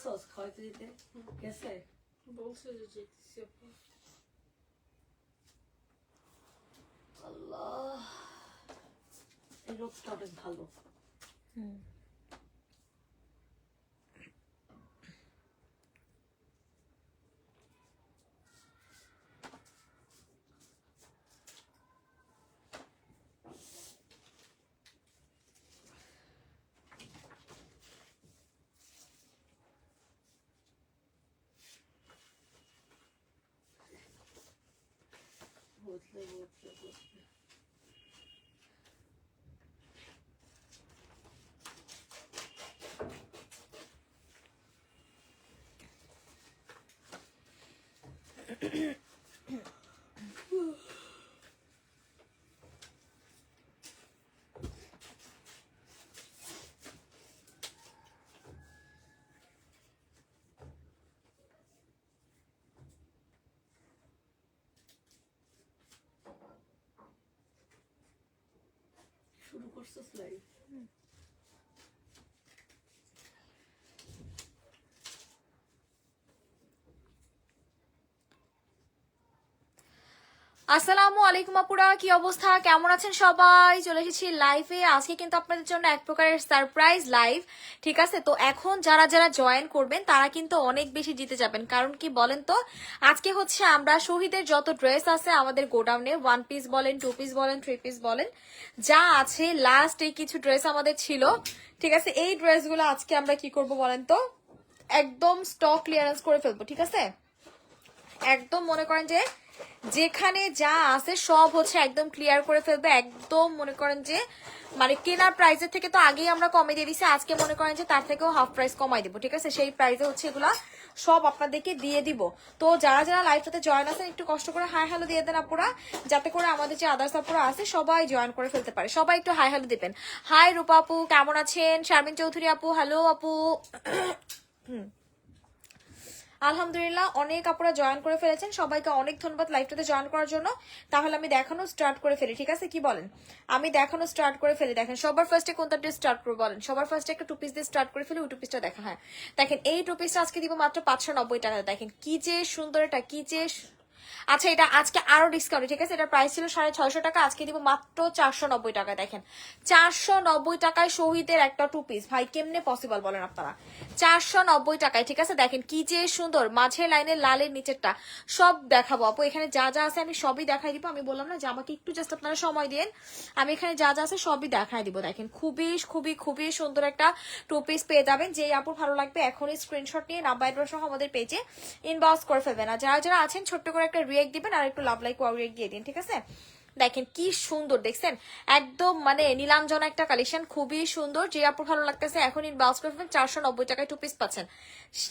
বলছস খাওয়াইতে দিতে গেছে বলছে যে যেতেছি আপু। আল্লাহ এই রোদটা অনেক ভালো বদলে বদলে বদলে শুরু করছস লাইভ আসসালামু আলাইকুম আপুরা, কি অবস্থা, কেমন আছেন সবাই? চলে এসেছি লাইভে। আজকে কিন্তু আপনাদের জন্য এক প্রকারের সারপ্রাইজ লাইভ, ঠিক আছে? তো এখন যারা যারা জয়েন করবেন তারা কিন্তু অনেক বেশি জিতে যাবেন। কারণ কি বলেন তো, আজকে হচ্ছে আমরা শহীদের যত ড্রেস আছে আমাদের গোডাউনে, 1 পিস বলেন, 2 পিস বলেন, 3 পিস বলেন, যা আছে লাস্ট এই কিছু ড্রেস আমাদের ছিল, ঠিক আছে? এই ড্রেসগুলো আজকে আমরা কি করব বলেন তো, একদম স্টক ক্লিয়ারেন্স করে ফেলবো, ঠিক আছে? একদম মনে করেন যে যেখানে যা আছে সব হচ্ছে একদম ক্লিয়ার করে ফেলবে। একদম মনে করেন যে মানে কেনার প্রাইসের থেকে তো আগেই আমরা কমে দিয়ে দিছি, আজকে মনে করেন যে তার থেকেও হাফ প্রাইস কমাই দিব, ঠিক আছে? সেই প্রাইসে হচ্ছে এগুলা সব আপনাদেরকে দিয়ে দিব। তো যারা যারা লাইভটাতে জয়েন আছেন একটু কষ্ট করে হাই হ্যালো দিয়ে দেন আপুরা, যাতে করে আমাদের যে আদার্স আপুরা আছে সবাই জয়েন করে ফেলতে পারে। সবাই একটু হাই হ্যালো দিবেন। হাই রূপা আপু, কেমন আছেন? শারমিন চৌধুরী আপু, হ্যালো আপু। আলহামদুলিল্লাহ, অনেক আপুরা জয়েন করে ফেলেছেন, সবাইকে অনেক ধন্যবাদ লাইভটাতে জয়েন করার জন্য। তাহলে আমি দেখানো স্টার্ট করে ফেলি, ঠিক আছে? কি বলেন, আমি দেখানো স্টার্ট করে ফেলি? দেখেন সবার ফার্স্টে কোনটা দিয়ে স্টার্ট করবো বলেন? সবার ফার্স্টে একটা 2 পিস দিয়ে স্টার্ট করে ফেলি, ওই 2 পিসটা দেখা। হ্যাঁ দেখেন, এই 2 পিসটা আজকে দিব মাত্র 590 টাকা। দেখেন কি যে সুন্দর, এটা কি যে আচ্ছা, এটা আজকে আরো ডিসকাউন্ট, ঠিক আছে? এটা প্রাইস ছিল 650 টাকা, আজকে দিব মাত্র 490 টাকা। দেখেন 490 টাকায় শহীদের একটা 2 পিস, ভাই কেমনে পসিবল বলেন আপনারা? 490 টাকায়, ঠিক আছে? দেখেন কি যে সুন্দর, মাঝের লাইনের লালের নিচেরটা সব দেখাবো আপু। এখানে যা যা আছে আমি সবই দেখাই দিব। আমি বললাম না যে আমাকে একটু জাস্ট আপনারা সময় দিন, আমি এখানে যা যা আছে সবই দেখাই দিব। দেখেন খুবই খুবই খুবই সুন্দর একটা 2 পিস পেয়ে যাবেন। যে আপুর ভালো লাগবে এখনই স্ক্রিনশট নিয়ে নাম্বার সহ আমাদের পেজে ইনবক্স করে ফেলবেন। আর যারা যারা আছেন ছোট্ট করে একটা রিয়েক্ট দিবেন আর একটু লাভ লাইক ওয়াও রিয়েক্ট দিয়ে দিন, ঠিক আছে? দেখেন কি সুন্দর, দেখছেন? একদম মানে নীলাঞ্জনা একটা কালেকশন, খুবই সুন্দর। যে আপুর ভালো লাগতেছে এখন ইনবক্স করে ফেলবেন। 490 টাকায় 2 পিস পাচ্ছেন।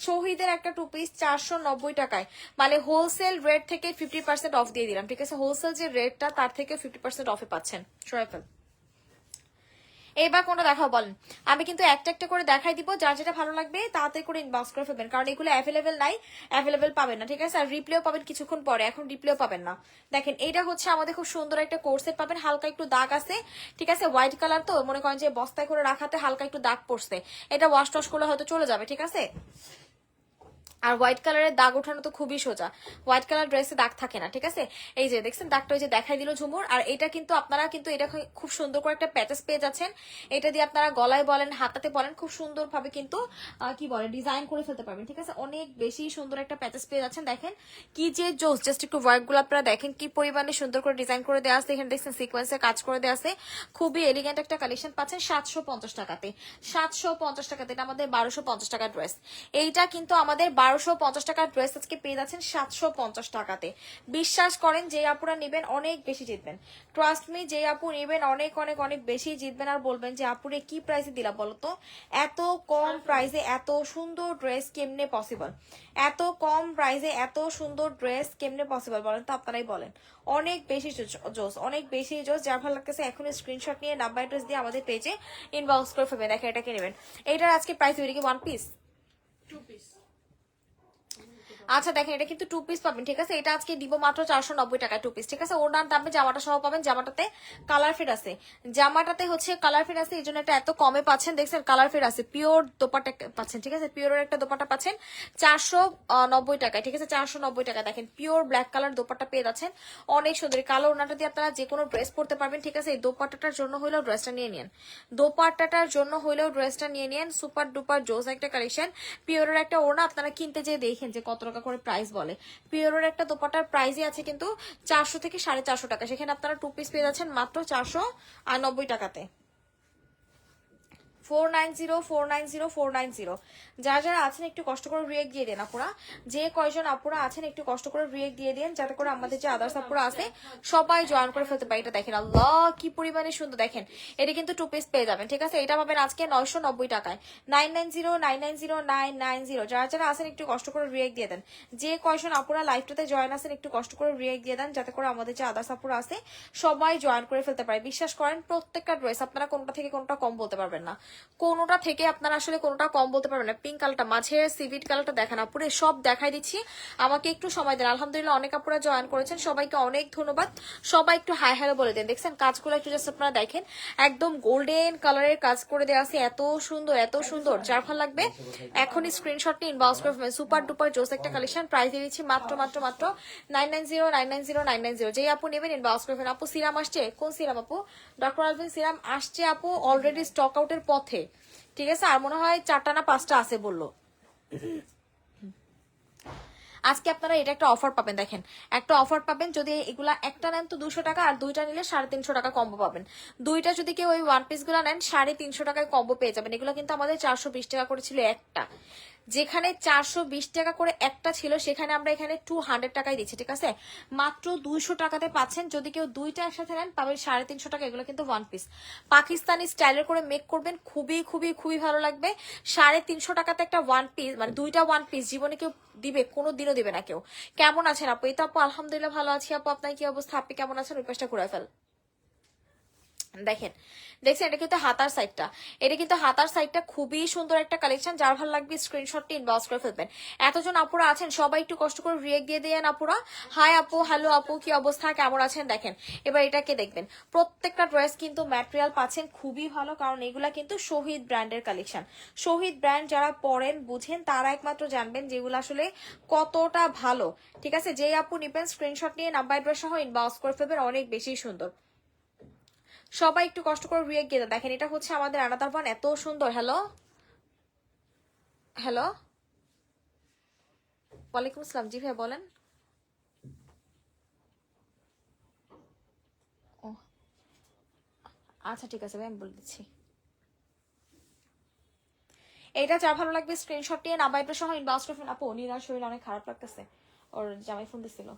শহীদের একটা 2 পিস 490 টাকায়, মানে হোলসেল রেট থেকে 50% অফ দিয়ে দিলাম, ঠিক আছে? হোলসেল যে রেটটা তার থেকে 50% অফে পাচ্ছেন। সরাইফেল এইবার কোনটা দেখাও বলেন? আমি কিন্তু একটা একটা করে দেখাই দিব, যার যেটা ভালো লাগবে তাড়াতাড়ি করে ইনবক্স করে ফেলবেন, কারণ এগুলো অ্যাভেলেবেল নাই, অ্যাভেলেবেল পাবেন না, ঠিক আছে? আর রিপ্লেও পাবেন কিছুক্ষণ পরে, এখন রিপ্লেও পাবেন না। দেখেন এইটা হচ্ছে আমাদের খুব সুন্দর একটা কোর্সেট পাবেন, হালকা একটু দাগ আছে, ঠিক আছে? হোয়াইট কালার তো মনে করেন যে বস্তায় করে রাখাতে হালকা একটু দাগ পড়ছে, এটা ওয়াশ টশ করলে হয়তো চলে যাবে, ঠিক আছে? আর হোয়াইট কালারের দাগ ওঠানো তো খুবই সোজা, হোয়াইট কালার ড্রেসে দাগ থাকে না, ঠিক আছে? এই যে দেখছেন দাগটা, ওই যে দেখাই দিল ঝুমুর। আর এটা কিন্তু আপনারা কিন্তু এটা খুব সুন্দর করে একটা প্যাচেস পেয়ে যাচ্ছেন, এটা দিয়ে আপনারা গলায় বলেন হাতাতে বলেন খুব সুন্দর ভাবে কিন্তু কি বলে ডিজাইন করে ফেলতে পারবেন, ঠিক আছে? অনেক বেশি সুন্দর একটা প্যাচেস পেয়ে যাচ্ছেন। দেখেন কি যে জোস, জাস্ট একটু ওয়ার্ক গুলো আপনারা দেখেন কি পরিমাণে সুন্দর করে ডিজাইন করে দেওয়া আছে। এখানে দেখছেন সিকোয়েন্সের কাজ করে দেওয়া আছে, খুবই এলিগেন্ট একটা কালেকশন পাচ্ছেন 750 টাকাতে। 750 টাকাতে, এটা আমাদের 1250 টাকার ড্রেস। এইটা কিন্তু আমাদের 1250 টাকার ড্রেস আজকে পেয়ে যাচ্ছেন 750 টাকাতে। বিশ্বাস করেন যে আপুরা নেবেন অনেক বেশি জিতবেন, ট্রাস্ট মি, যে আপু নেবেন অনেক অনেক অনেক বেশি জিতবেন। আর বলবেন যে আপুরে কি প্রাইসে দিলা বলতো, এত কম প্রাইসে এত সুন্দর ড্রেস কেমনে পসিবল? এত কম প্রাইসে এত সুন্দর ড্রেস কেমনে পসিবল বলেন তো? আপনারাই বলেন। অনেক বেশি জোস, অনেক বেশি জোস। যার ভালো লাগতেছে এখন স্ক্রিনশট নিয়ে নাম্বার অ্যাড্রেস দিয়ে আমাদের পেজে ইনবক্স করে ফেলবেন। দেখেন এটাকে নেবেন, এইটার আজকে প্রাইস হয়ে কি 1 পিস 2 পিস আচ্ছা দেখেন এটা কিন্তু 2 পিস পাবেন, ঠিক আছে? এটা আজকে দিব মাত্র 490 টাকায় 2 পিস, ঠিক আছে? ওনার দামে জামাটা সহ পাবেন। জামাটাতে কালার ফিট আছে, জামাটাতে হচ্ছে কালার ফিট আছে, এই জন্য এটা এত কমে পাচ্ছেন। দেখছেন কালার ফিট আছে, পিওর দোপাট্টা পাচ্ছেন, ঠিক আছে? পিওরের একটা দোপাট্টা পাচ্ছেন 490 টাকায়, ঠিক আছে? 490 টাকা। দেখেন পিওর ব্ল্যাক কালার দোপাট্টা পেয়ে যাচ্ছেন, অনেক সুন্দর। কালো ওনাটা দিয়ে আপনারা যে কোনো ড্রেস পরতে পারবেন, ঠিক আছে? এই দোপাট্টাটার জন্য হইলেও ড্রেসটা নিয়ে নিন, দোপাট্টাটার জন্য হইলেও ড্রেসটা নিয়ে নিন। সুপার ডুপার জোস একটা কালেকশন। পিওরের একটা ওড়না আপনারা কিনতে যেয়ে দেখেন যে কত টাকা করে প্রাইস বলে। পিওরের একটা দোপাট্টার প্রাইসই আছে কিন্তু 400 থেকে 450 টাকা, সেখানে আপনারা 2 পিস পেয়ে যাচ্ছেন মাত্র 490 টাকাতে। 490 যারা যারা আছেন একটু কষ্ট করে রিয়েক্ট দিয়ে দেন আপুরা, যে কয়জন আপুরা আছেন একটু কষ্ট করে রিয়েক্ট দিয়ে দেন, যাতে করে আমাদের যে আদার্স আপুরা আছে সবাই জয়েন করে ফেলতে পারে। এটা দেখেন আল্লাহ কি পরিমাণে সুন্দর, দেখেন এটা কিন্তু 2 পিস পেয়ে যাবেন, ঠিক আছে? এটা পাবেন আজকে 990 টাকায়। 990990 যারা যারা আছেন একটু কষ্ট করে রিয়েক্ট দিয়ে দেন, যে কয়জন আপুরা লাইভটাতে জয়েন আছেন একটু কষ্ট করে রিয়েক্ট দিয়ে দেন, যাতে করে আমাদের যে আদার্স আপুরা আছে সবাই জয়েন করে ফেলতে পারে। বিশ্বাস করেন প্রত্যেকটা ড্রেস আপনারা কোনটা থেকে কোনটা কম বলতে পারবেন না, কোনোটা থেকে আপনারা আসলে কোনোটা কম বলতে পারবেন না। পিঙ্ক কালারটা, মাঝে সিভিট কালারটা দেখেন আপুরে, সব দেখাই দিচ্ছি, আমাকে একটু সময় দেন। আলহামদুলিল্লাহ অনেক আপুরা জয়েন করেছেন, সবাইকে অনেক ধন্যবাদ। সবাই একটু হাই হ্যালো বলে দেন। দেখছেন কাজগুলো একটু জাস্ট আপনারা দেখেন, একদম গোল্ডেন কালারের কাজ করে দেওয়া আছে, এত সুন্দর এত সুন্দর। যার ভালো লাগবে এখনই স্ক্রিনশট নিয়ে ইনবক্স করে ফেলবেন। সুপার ডুপার জোস একটা কালেকশন, প্রাইস দিয়ে দিচ্ছি মাত্র 990। যেই আপু নেবেন ইনবক্স করে ফেলবেন। আপু সিরাম আসছে, কোন সিরাম আপু? ডক্টর আলভিন সিরাম আসছে আপু, অলরেডি স্টক আউটের পথে, ঠিক আছে? আর মনে হয় 4টা না 5টা আছে বললো। আজকে আপনারা এটা একটা অফার পাবেন, দেখেন একটা অফার পাবেন, যদি এগুলা একটা নেন তো 200 টাকা, আর দুইটা নিলে 350 টাকা কম্বো পাবেন। দুইটা যদি কেউ ওই 1 পিস গুলা নেন 350 টাকায় কম্বো পেয়ে যাবেন। এগুলো কিন্তু আমাদের 420 টাকা করে ছিল একটা, যেখানে 420 টাকা করে একটা ছিল সেখানে আমরা এখানে 200 টাকায় দিচ্ছি, ঠিক আছে? মাত্র 200 টাকাতে পাচ্ছেন। যদি কেউ দুইটা একসাথে নেন পাবেন 350 টাকা। এগুলো কিন্তু 1 পিস পাকিস্তানি স্টাইলের করে মেক করবেন, খুবই খুবই খুবই ভালো লাগবে। 350 টাকাতে একটা 1 পিস, মানে দুইটা 1 পিস জীবনে কেউ দিবে, কোনো দিনও দিবে না কেউ। কেমন আছেন আপু? এই তো আপু আলহামদুলিল্লাহ ভালো আছি আপু, আপনার কি অবস্থা? আপনি কেমন আছেন? ওই পাশটা ঘুরে ফেল। দেখেন দেখছেন এটা কিন্তু হাতার সাইডটা, এটা কিন্তু হাতার সাইডটা খুবই সুন্দর একটা কালেকশন। যার ভালো লাগবে স্ক্রিনশটটি ইনবক্স করে ফেলবেন। এতজন আপুরা আছেন সবাই একটু কষ্ট করে রিয়েক্ট দিয়ে দেন আপুরা। হাই আপু, হ্যালো আপু, কি অবস্থা, কেমন আছেন? দেখেন এবার এটাকে দেখবেন, প্রত্যেকটা ড্রেস কিন্তু ম্যাটেরিয়াল পাচ্ছেন খুবই ভালো, কারণ এগুলা কিন্তু শহীদ ব্র্যান্ডের কালেকশন। শহীদ ব্র্যান্ড যারা পরেন বুঝেন তারা একমাত্র জানবেন যেগুলো আসলে কতটা ভালো, ঠিক আছে? যেই আপু নিবেন স্ক্রিনশট নিয়ে নাম্বার অ্যাড্রেস সহ ইনবক্স করে ফেলবেন, অনেক বেশি সুন্দর। সবাই একটু কষ্ট করে রিয়েক্ট দিয়ে দেন। দেখেন এটা হচ্ছে আমাদের আনাদার ওয়ান, এত সুন্দর। হ্যালো হ্যালো, ওয়ালাইকুম আসসালাম। জি ভাই বলেন। ও আচ্ছা ঠিক আছে ভাই, আমি বলে দিচ্ছি। এটা যা ভালো লাগবে স্ক্রিনশট নিয়ে নাম্বার সহ ইনবক্স করে ফেলুন। আপু নিরার শরীর অনেক খারাপ লাগতেছে, ওর জামাই ফোন দিছিল,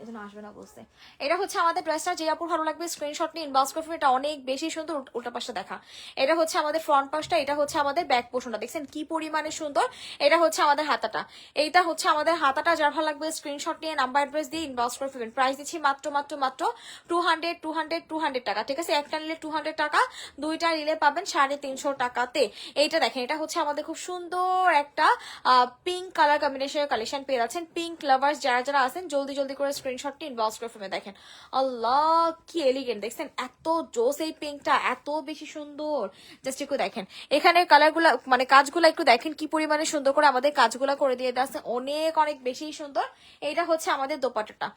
এজন্য আসবে না বলছে। এটা হচ্ছে আমাদের ড্রেসটা, যে আপুর ভালো লাগবে স্ক্রিনশট নিয়ে ইনবক্স করে ফেলুন। এটা অনেক বেশি সুন্দর, উল্টা পাশটা দেখা। এটা হচ্ছে আমাদের ফ্রন্ট পাশটা, এটা হচ্ছে আমাদের ব্যাক পোর্শনটা, দেখছেন কি পরিমাণে সুন্দর। এটা হচ্ছে আমাদের হাতাটা, এইটা হচ্ছে আমাদের হাতাটা। যার ভালো লাগবে স্ক্রিনশট নিয়ে নাম্বার অ্যাড্রেস দিয়ে ইনবক্স করে ফেলবেন। প্রাইস দিচ্ছি মাত্র 200 টাকা, ঠিক আছে? একটা নিলে 200 টাকা, দুইটা নিলে পাবেন 350 টাকাতে। এইটা দেখেন এটা হচ্ছে আমাদের খুব সুন্দর একটা পিঙ্ক কালার কম্বিনেশনের কালেকশন পেয়ে যাচ্ছেন। পিঙ্ক লাভার্স যারা যারা আছেন জলদি জলদি করে স্ক্রিনশটটি ইনবক্স করে ফেলবেন। দেখেন আল্লাহ কি এলিগেন্ট, দেখছেন এত জোস এই পিঙ্কটা, এত বেশি সুন্দর। জাস্ট একটু দেখেন এখানে কালারগুলা, মানে কাজগুলো একটু দেখেন কি পরিমাণে সুন্দর করে আমাদের কাজগুলো করে দিয়ে আছে, অনেক অনেক বেশি সুন্দর। এইটা হচ্ছে আমাদের দোপাট্টাটা,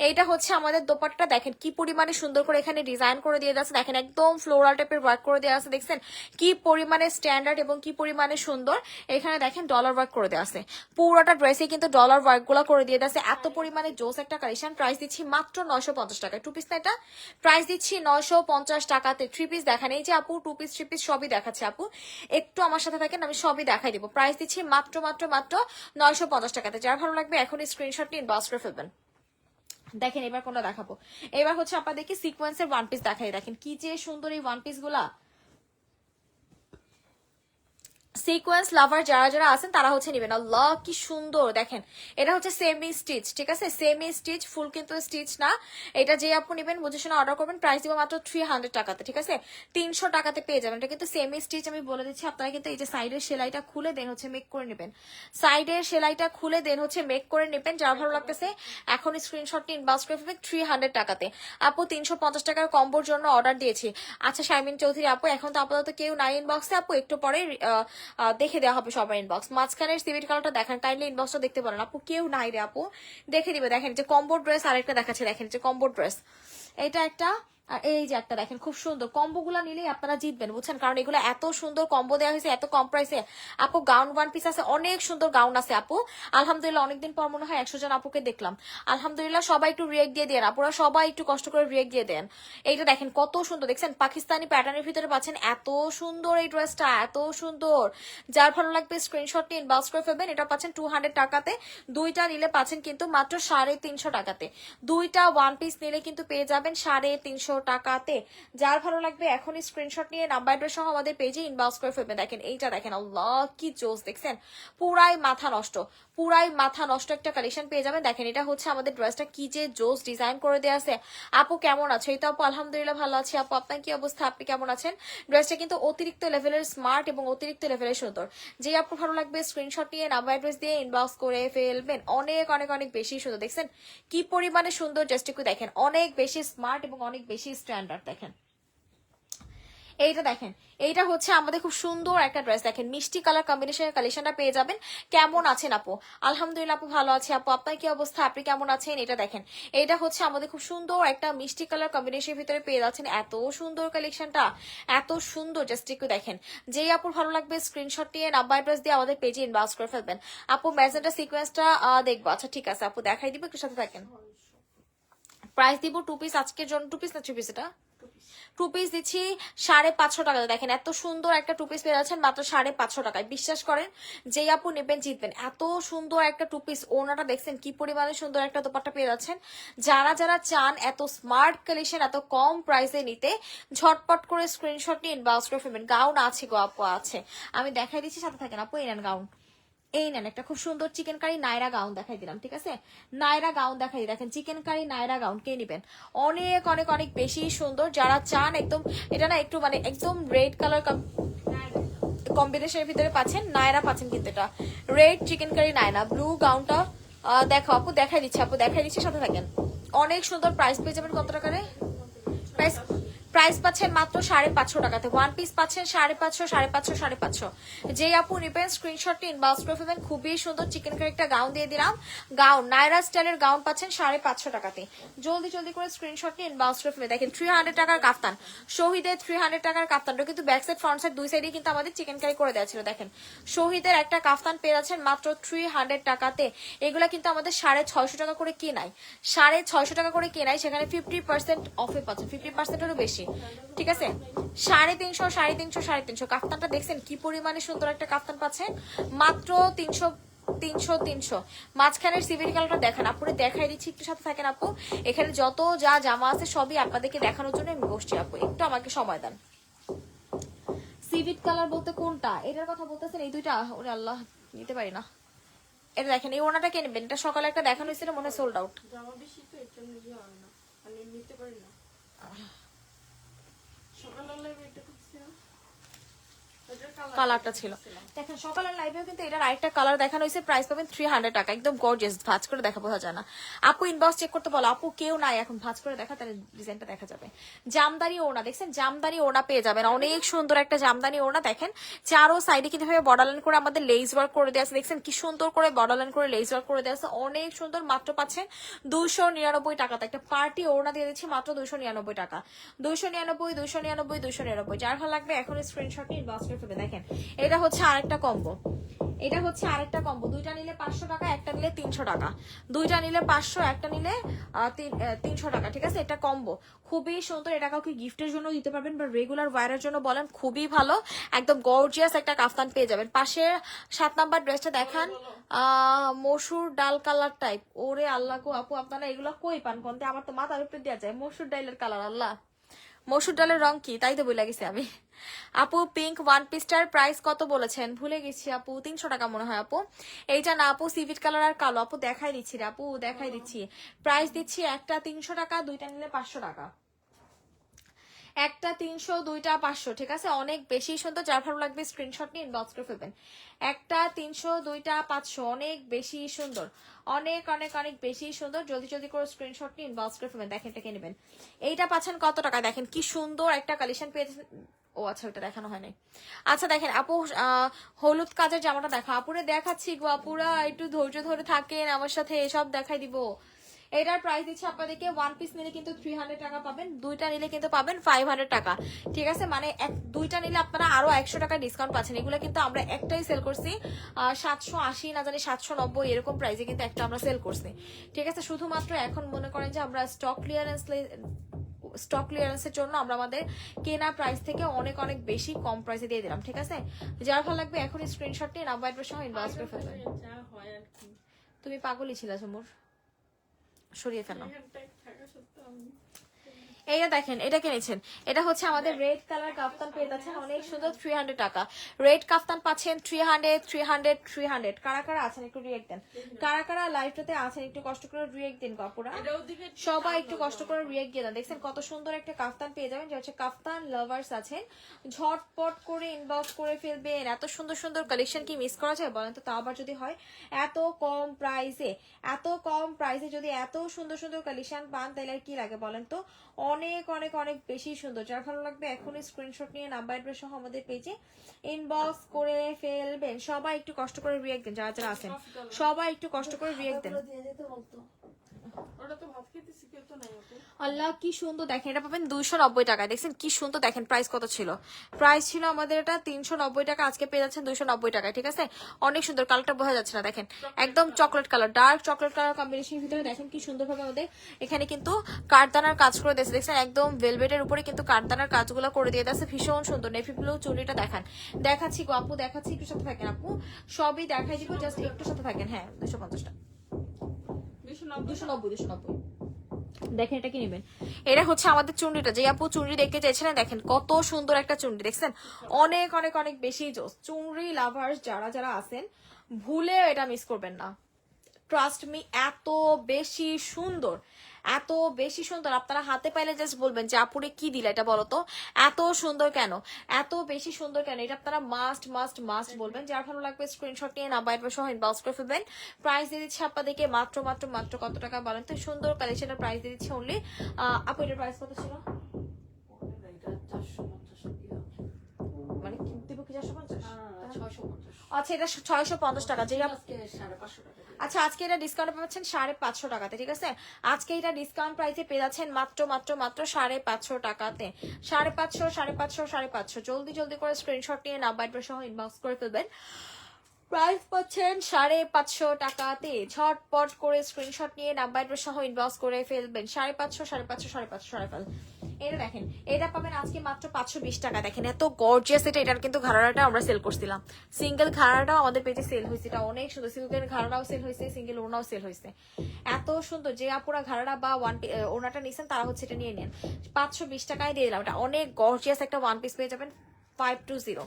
এইটা হচ্ছে আমাদের দোপাট্টাটা। দেখেন কি পরিমাণে সুন্দর করে এখানে ডিজাইন করে দিয়ে আছে, দেখেন একদম ফ্লোরাল টাইপের ওয়ার্ক করে দেওয়া আছে। দেখছেন কি পরিমাণে স্ট্যান্ডার্ড এবং কি পরিমাণে সুন্দর। এখানে দেখেন ডলার ওয়ার্ক করে দেওয়া আছে, পুরোটা ড্রেসে কিন্তু ডলার ওয়ার্ক গুলা করে দিয়ে আছে। এত পরিমাণে জোস একটা কালেকশন। প্রাইস দিচ্ছি মাত্র 950 টাকা। 2 পিস না এটা, প্রাইস দিচ্ছি 950 টাকাতে। 3 পিস দেখান, এই যে আপু 2 পিস 3 পিস সবই দেখাচ্ছে আপু, একটু আমার সাথে থাকেন আমি সবই দেখাই দিব। প্রাইস দিচ্ছি মাত্র 950 টাকাতে। যার ভালো লাগবে এখনই স্ক্রিনশট নিয়ে ইনবক্স করে ফেলবেন। দেখেন এবার কোনটা দেখাবো, এবার হচ্ছে আপনাদেরকে সিকোয়েন্সের 1 পিস দেখাই। দেখেন কি যে সুন্দর এই 1 পিস গুলা, সিকোয়েন্স লাভার যারা যারা আছেন তারা হচ্ছে নেবেন। আল্লাহ কি সুন্দর দেখেন, এটা হচ্ছে সেমি স্টিচ, ঠিক আছে, সেমি স্টিচ, ফুল কিন্তু স্টিচ না। এটা যে আপু নেবেন বুঝে শুনে অর্ডার করবেন, প্রাইস দিব মাত্র 300 টাকাতে, ঠিক আছে, 300 টাকাতে পেয়ে যাবেন। এটা কিন্তু সেমি স্টিচ, আমি বলে দিচ্ছি। আপনারা কিন্তু এই যে সাইডের সেলাইটা খুলে দেন হচ্ছে মেক করে নেবেন, সাইডের সেলাইটা খুলে দেন হচ্ছে মেক করে নেবেন। যার ভালো লাগতেছে এখন স্ক্রিনশট নিন, ইনবক্স করে ফেলবেন 300 টাকাতে। আপু 350 টাকার কম্বোর জন্য অর্ডার দিয়েছি। আচ্ছা শারমিন চৌধুরী আপু, এখন তো আপাতত কেউ নাই ইনবক্সে, আপু একটু পরে দেখে দেওয়া হবে সবার ইনবক্স। মাঝখানের সিভিট কালারটা দেখেন, কাইন্ডলি ইনবক্সটা দেখতে পারেন। আপু কেউ নাই রে আপু, দেখে দিবে। দেখেন যে কম্বো ড্রেস আরেকটা দেখাচ্ছে, দেখেন যে কম্বো ড্রেস, এটা একটা আর এই যে একটা দেখেন, খুব সুন্দর। কম্বো গুলা নিলেই আপনারা জিতবেন বুঝছেন, কারণ এগুলো এত সুন্দর কম্বো দেওয়া হয়েছে এত কম প্রাইসে। আপু গাউন ওয়ান পিস আছে, অনেক সুন্দর গাউন আছে আপু। আলহামদুলিল্লাহ অনেকদিন পর মনে হয় 100 জন আপুকে দেখলাম। আলহামদুলিল্লাহ সবাই একটু রিয়েক্ট দিয়ে দেন, আপুরা সবাই একটু কষ্ট করে রিয়েক্ট দিয়ে দেন। এইটা দেখেন কত সুন্দর, দেখছেন পাকিস্তানি প্যাটার্নের ভিতরে পাচ্ছেন, এত সুন্দর এই ড্রেসটা, এত সুন্দর। যার ভালো লাগবে স্ক্রিনশট নিয়ে ইনবক্স করে ফেলবেন। এটা পাচ্ছেন 200 টাকাতে, দুইটা নিলে পাচ্ছেন কিন্তু মাত্র 350 টাকাতে। দুইটা ওয়ান পিস নিলে কিন্তু পেয়ে যাবেন 350 টাকাতে। যার ভালো লাগবে এখনই স্ক্রিনশট নিয়ে নাম্বার অ্যাড্রেস সহ আমাদের পেজে ইনবক্স করে ফেলবেন। দেখেন এইটা দেখেন, আল্লাহ কি জোস, দেখছেন পুরাই মাথা নষ্ট, পুরাই মাথা নষ্ট একটা কালেকশন পেয়ে যাবেন। দেখেন এটা হচ্ছে আমাদের ড্রেসটা, কি যে জোস ডিজাইন করে দেওয়া আছে। আপু কেমন আছে? এই তো আপু আলহামদুলিল্লাহ ভালো আছি। আপু আপনার কি অবস্থা, আপনি কেমন আছেন? ড্রেসটা কিন্তু অতিরিক্ত লেভেলের স্মার্ট এবং অতিরিক্ত লেভেলের সুন্দর। যে আপু ভালো লাগবে স্ক্রিনশট নিয়ে নাম্বার অ্যাড্রেস দিয়ে ইনবক্স করে ফেলবেন। অনেক অনেক অনেক বেশি সুন্দর, দেখছেন কি পরিমাণে সুন্দর, জাস্ট একটু দেখেন, অনেক বেশি স্মার্ট এবং অনেক বেশি স্ট্যান্ডার্ড। দেখেন এইটা দেখেন, এইটা হচ্ছে আমাদের খুব সুন্দর একটা ড্রেস। দেখেন মিষ্টি কালার কম্বিনেশনের কালেকশনটা পেয়ে যাবেন। কেমন আছেন আপু? আলহামদুলিল্লাহ আপু ভালো আছে। আপু আপনার কি অবস্থা, আপনি কেমন আছেন? এটা দেখেন, এটা হচ্ছে আমাদের খুব সুন্দর একটা মিষ্টি কালার কম্বিনেশনের ভিতরে পেয়ে যাচ্ছেন। এত সুন্দর কালেকশনটা, এত সুন্দর, জাস্ট একটু দেখেন। যেই আপুর ভালো লাগবে স্ক্রিনশট নিয়ে নাম্বার অ্যাড্রেস দিয়ে আমাদের পেজে ইনবক্স করে ফেলবেন। আপু ম্যাজেন্টা সিকোয়েন্সটা দেখবো, আচ্ছা ঠিক আছে আপু দেখাই দিব, একটু সাথে থাকেন। প্রাইস দিব 2 পিস আজকের জন্য, 2 পিস না 3 পিস, এটা 2 পিস দিচ্ছি 550 টাকা। দেখেন এত সুন্দর একটা 2 পিস পেয়ে যাচ্ছেন মাত্র 550 টাকায়। বিশ্বাস করেন যেই আপু নেবেন জিতবেন। এত সুন্দর একটা 2 পিস, ওনাটা দেখছেন কি পরিমাণে সুন্দর একটা দোপাট্টা পেয়ে যাচ্ছেন। যারা যারা চান এত স্মার্ট কালেকশন এত কম প্রাইসে নিতে, ঝটপট করে স্ক্রিনশট নিয়ে ইনবক্স করে ফেলবেন। গাউন আছে গো আপু, আছে, আমি দেখাই দিচ্ছি, সাথে থাকেন আপু। এই নেন গাউন, এই নেন একটা খুব সুন্দর চিকেন কারি নাইরা গাউন দেখাই দিলাম, ঠিক আছে, নাইরা গাউন দেখাই, দেখেন চিকেন কারি নাইরা গাউন কে নিবেন, অনেক অনেক অনেক বেশি সুন্দর। যারা চান একদম এটা না একটু মানে একদম রেড কালার কম্বিনেশনের ভিতরে পাচ্ছেন, নাইরা পাচ্ছেন কিন্তু এটা রেড চিকেন কারি নাইরা। ব্লু গাউনটা দেখো আপু, দেখাই দিচ্ছি আপু, দেখাই দিচ্ছি, সাথে থাকেন। অনেক সুন্দর। প্রাইস পেয়ে যাবেন কত টাকারে? প্রাইস প্রাইস পাচ্ছেন মাত্র 550 টাকাতে। ওয়ান পিস পাচ্ছেন 550, 550, 550। যে আপু নিবেন স্ক্রিনশটটি ইনবক্স করে ফেলবেন। খুবই সুন্দর চিকেন কারি একটা গাউন দিয়ে দিলাম। গাউন নাইরা স্টাইলের গাউন পাচ্ছেন 550 টাকাতে। জলদি জলদি করে স্ক্রিনশটটি ইনবক্স করে ফেলবেন। দেখেন 300 টাকার কাফতান, শহীদের 300 টাকার কাফতানটা কিন্তু ব্যাক সাইড ফ্রন্ট সাইড দুই সাইডে কিন্তু আমাদের চিকেন কারি করে দেওয়া ছিল। দেখেন শহীদের একটা কাফতান পেয়ে যাচ্ছেন মাত্র 300 টাকাতে। এগুলা কিন্তু আমাদের 650 টাকা করে কেনাই, 650 টাকা করে কেনাই, সেখানে 50% অফে পাচ্ছেন, 50%-এরও বেশি, ঠিক আছে। 350, 350, 350। কাফতানটা দেখছেন কি পরিমাণে সুন্দর একটা কাফতান পাচ্ছেন মাত্র 300, 300, 300। মাঝখানের সিভিল কালারটা দেখেন, আপুরে দেখাই দিচ্ছি, একটু সাথে থাকেন আপু। এখানে যত যা জামা আছে সবই আপনাদেরকে দেখানোর জন্য আমি বসছি আপু, একটু আমাকে সময় দেন। সিভিট কালার বলতে কোনটা, এটার কথা বলতেছেন? এই দুইটা? ওরে আল্লাহ, নিতে পারি না। এটা দেখেন, এই ওনাটা কে নেবেন? এটা সকালে একটা দেখানো হয়েছিল, মনে হয় সোল্ড আউট। জামা বেশি তো এর জন্য ইয়ে হয় না, আমি নিতে পারি না। সকালবেলায় এটা করছিলাম, এটার কালারটা ছিল দেখেন সকালের লাইভেও কিন্তু এটার আরেকটা কালার দেখানো হয়েছে। প্রাইস পাবেন 300 টাকা, একদম গর্জিয়াস। ভাঁজ করে দেখা বোঝা যায় না। আপু ইনবক্স চেক করতে বলো। আপু কেউ নাই এখন, ভাঁজ করে দেখা, তাহলে ডিজাইনটা দেখা যাবে। জামদানি ওড়না দেখছেন, জামদানি ওড়না পেয়ে যাবেন, অনেক সুন্দর একটা জামদানি ওড়না। দেখেন চারো সাইডে কিন্তু বর্ডার লাইন করে আমাদের লেস ওয়ার্ক করে দেওয়া আছে। দেখছেন কি সুন্দর করে বর্ডার লাইন করে লেস ওয়ার্ক করে দেওয়া আছে, অনেক সুন্দর। মাত্র পাচ্ছেন 299 টাকাতে। একটা পার্টি ওড়না দিয়ে দিচ্ছি মাত্র 299 টাকা। 299, 299, 299। যার ভালো লাগবে এখন স্ক্রিনশট নিয়ে ইনবক্স করে ফেলবে। দেখেন এটা হচ্ছে আরেকটা কম্বো, এটা হচ্ছে আরেকটা কম্বো। দুইটা নিলে 500 টাকা, একটা নিলে 300 টাকা। দুইটা নিলে 500, একটা নিলে 300 টাকা, ঠিক আছে। এটা কম্বো খুবই সুন্দর। এটা কাউকে গিফটের জন্য দিতে পারবেন বা রেগুলার ওয়্যারের জন্য বলেন, খুবই ভালো। একদম গর্জিয়াস একটা কাফতান পেয়ে যাবেন। পাশের 7 নাম্বার ড্রেসটা দেখান, মসুর ডাল কালার টাইপ। ওরে আল্লাহ গো আপু, আপনারা এগুলো কই পান কোনতে? আমার তো মাথা উপরে দেওয়া যায় মসুর ডালের কালার। আল্লাহ, মসুর ডালের রং কি তাই তো বলে গেছি আমি। আপু পিঙ্ক ওয়ান পিসটার প্রাইস কত বলেছেন? ভুলে গেছি আপু, 300 টাকা মনে হয় আপু। এইটা না আপু, সিভিট কালার আর কালো। আপু দেখাই দিচ্ছি রে আপু, দেখাই দিচ্ছি। প্রাইস দিচ্ছি একটা 300 টাকা, দুইটা নিলে 500 টাকা। একটা 300, দুইটা 500, ঠিক আছে? অনেক বেশি সুন্দর, যার ভালো লাগবে স্ক্রিনশট নিয়ে ইনবক্স করে ফেলবেন। একটা 300, দুইটা 500, অনেক বেশি সুন্দর, অনেক অনেক অনেক বেশি সুন্দর। জলদি জলদি করে স্ক্রিনশট নিয়ে ইনবক্স করে ফেলবেন। দেখেন এটা কে নেবেন, এইটা পাচ্ছেন কত টাকা? দেখেন কি সুন্দর একটা কালেকশন পেয়েছেন। ও আচ্ছা, ওটা দেখানো হয় নাই। আচ্ছা দেখেন আপু, হলুদ কাজের জামাটা দেখা আপুরে দেখাচ্ছি গো। আপুরা একটু ধৈর্য ধরে থাকেন আমার সাথে, সব দেখাই দিব। এটার প্রাইস দিচ্ছে আপনাদেরকে, ওয়ান পিস নিলে কিন্তু 300 টাকা পাবেন, দুইটা নিলে কিন্তু পাবেন 500 টাকা, ঠিক আছে? মানে দুইটা নিলে আপনারা আরো 100 টাকা ডিসকাউন্ট পাচ্ছেন। এগুলো কিন্তু আমরা একটাই সেল করছি 780, না জানি 790 এরকম প্রাইসে কিন্তু একটা আমরা সেল করছি, ঠিক আছে? শুধুমাত্র এখন মনে করেন যে আমরা স্টক ক্লিয়ারেন্সের জন্য আমরা আমাদের কেনা প্রাইস থেকে অনেক অনেক বেশি কম প্রাইসে দিয়ে দিলাম, ঠিক আছে? যার ভালো লাগবে এখন স্ক্রিনশট নিয়ে নাম্বার অ্যাড্রেস সহ ইনবক্স করে ফেলবেন। যা হয় আর কি, তুমি পাগলই ছিল ঝুমুর, সরিয়ে ফেলো। এখানটায় থাকা সত্ত্বেও আমি এইটা দেখেন, এটা কিনেছেন, এটা হচ্ছে আমাদের রেড কালার কাফতান পেয়ে যাচ্ছেন অনেক সুন্দর 300 টাকা। রেড কাফতান পাচ্ছেন 300 300 300। কারা কারা আছেন একটু রিয়েক্ট দেন, কারা কারা লাইভটাতে আছেন একটু কষ্ট করে রিয়েক্ট দিন কাপুরা, এটা ওদিকে সবাই একটু কষ্ট করে রিয়েক্ট দিয়ে দেন। দেখছেন কত সুন্দর একটা কাফতান পেয়ে যাবেন, যে হচ্ছে কাফতান লাভার্স আছেন ঝটপট করে ইনবক্স করে ফেলবেন। এত সুন্দর সুন্দর কালেকশন কি মিস করা যায় বলেন তো? তাও আবার যদি হয় এত কম প্রাইসে, এত কম প্রাইসে যদি এত সুন্দর সুন্দর কালেকশন পান তাহলে আর কি লাগে বলেন তো? অনেক অনেক অনেক বেশি সুন্দর। যার ভালো লাগবে এখনই স্ক্রিনশট নিয়ে নাম্বার অ্যাড্রেস সহ আমাদের পেজে ইনবক্স করে ফেলবেন। সবাই একটু কষ্ট করে রিয়েক্ট দেন, যারা যারা আছেন সবাই একটু কষ্ট করে রিয়েক্ট দেন। দিয়ে যেতে বলতো। ওটা তো ভাত খেতেছি, কেউ তো নাই ওকে। আল্লাহ কি সুন্দর, দেখেন এটা পাবেন 290 টাকায়। দেখছেন কি সুন্দর, দেখেন প্রাইস কত ছিল? প্রাইস ছিল আমাদের এটা 390 টাকা, আজকে পেয়ে যাচ্ছেন 290 টাকায়, ঠিক আছে? অনেক সুন্দর, কালারটা বোঝা যাচ্ছে না, দেখেন একদম chocolate colour, dark chocolate colour কম্বিনেশনের ভিতরে দেখেন কি সুন্দরভাবে আমাদের এখানে কিন্তু কাঠদানার কাজ করে দিয়েছে। দেখছেন একদম ভেলভেটের উপরে কিন্তু কাঠদানার কাজগুলো করে দিয়ে দিয়েছে, ভীষণ সুন্দর। নেভি ব্লু চুড়িটা দেখাচ্ছি গো আপু, দেখাচ্ছি, একটু সাথে থাকেন আপু, সবই দেখাই দিব, জাস্ট একটু সাথে থাকেন। হ্যাঁ 250 টাকা, 290। দেখেন এটা কি নেবেন, এটা হচ্ছে আমাদের চুনরিটা, যে আপু চুনরি দেখতে চাইছিলেন, দেখেন কত সুন্দর একটা চুনরি। দেখছেন অনেক অনেক অনেক বেশি জোস। চুনরি লাভার্স যারা যারা আছেন ভুলে এটা মিস করবেন না, ট্রাস্ট মি। এত বেশি সুন্দর, এত বেশি সুন্দর, আপনারা হাতে পাইলে জাস্ট বলবেন যে আপুরে কি দিলা এটা বলো তো, এত সুন্দর কেন, এত বেশি সুন্দর কেন, এটা আপনারা মাস্ট মাস্ট মাস্ট বলবেন। যার ভালো লাগবে স্ক্রিনশট নিয়ে নাম্বার অ্যাড্রেস সহ ইনবক্স করে ফেলবেন। প্রাইস দিয়ে দিচ্ছি আপনাদেরকে মাত্র মাত্র মাত্র কত টাকা বলেন তো? সুন্দর কালেকশনের প্রাইস দিয়ে দিচ্ছি অনলি, আপু এটার প্রাইস কত ছিল? এটা 450 দিয়ে হবে। মানে দিব কি 450? 650। আচ্ছা এটা 650 টাকা, যেই আজকে 550 টাকা দিয়ে। আচ্ছা আজকে এটা ডিসকাউন্ট পাচ্ছেন 550 টাকাতে, ঠিক আছে? আজকে এটা ডিসকাউন্ট প্রাইসে পেয়ে যাচ্ছেন মাত্র মাত্র মাত্র 550 টাকাতে। 550 550 550। জলদি জলদি করে স্ক্রিনশট নিয়ে নাম্বার অ্যাড্রেস সহ ইনবক্স করে ফেলবেন। প্রাইস পাচ্ছেন 550 টাকাতে। ঝটপট করে স্ক্রিনশট নিয়ে নাম্বার অ্যাড্রেস সহ ইনবক্স করে ফেলবেন। 550 550 550 550। এটা দেখেন, এটা পাবেন আজকে মাত্র 520 টাকা। দেখেন এত গর্জিয়াস এটা, এটার কিন্তু ঘাড়াটা আমরা সেল করছিলাম, সিঙ্গেল ঘাড়াটাও আমাদের পেজে সেল হয়েছে, এটা অনেক সুন্দর। সিল্কের ঘাড়াটাও সেল হয়েছে, সিঙ্গেল ওনাও সেল হয়েছে, এত সুন্দর। যে আপুরা ঘাড়াটা বা ওনাটা নিছেন তারা হচ্ছে এটা নিয়ে নেন, 520 টাকায় দিয়ে দিলাম। এটা অনেক গর্জিয়াস একটা ওয়ান পিস পেয়ে যাবেন 520,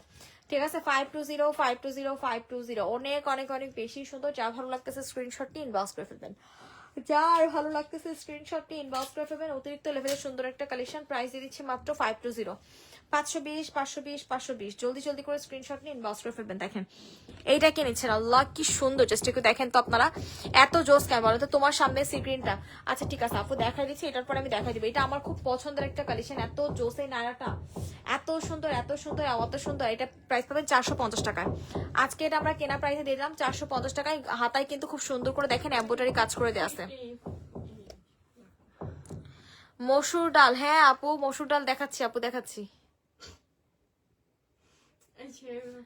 ঠিক আছে? 520 520 520, অনেক অনেক অনেক বেশি সুন্দর। যা ভালো লাগতেছে স্ক্রিনশট নিয়ে ইনবক্স করে ফেলবেন, যার ভালো লাগতেছে স্ক্রিনশট নিয়ে ইনবক্স করে ফেলবেন। অতিরিক্ত লেভেলের সুন্দর একটা কালেকশন, প্রাইস দিয়ে দিচ্ছি মাত্র 520 520 520 520। জলদি জলদি করে স্ক্রিনশট নিয়ে ইনবক্স করে ফেলবেন। দেখেন এইটা কে নিচ্ছেন, আল্লাহ কি সুন্দর, জাস্ট একটু দেখেন তো আপনারা, এত জোস কেন বলো তো? তোমার সামনে সিগ্রিনটা, আচ্ছা ঠিক আছে আপু দেখাই দিচ্ছি, এটার পর আমি দেখাই দিব। এটা আমার খুব পছন্দের একটা কালেকশন, এত জোস এই নায়াটা, এত সুন্দর এত সুন্দর এত সুন্দর। এটা প্রাইস পাবেন 450 টাকায়। আজকে এটা আমরা কেনা প্রাইসে দিয়ে দিলাম 450 টাকায়। হাতায় কিন্তু খুব সুন্দর করে দেখেন এমব্রয়ডারি কাজ করে দেওয়া আছে। মসুর ডাল, হ্যাঁ আপু মসুর ডাল দেখাচ্ছি, আপু দেখাচ্ছি।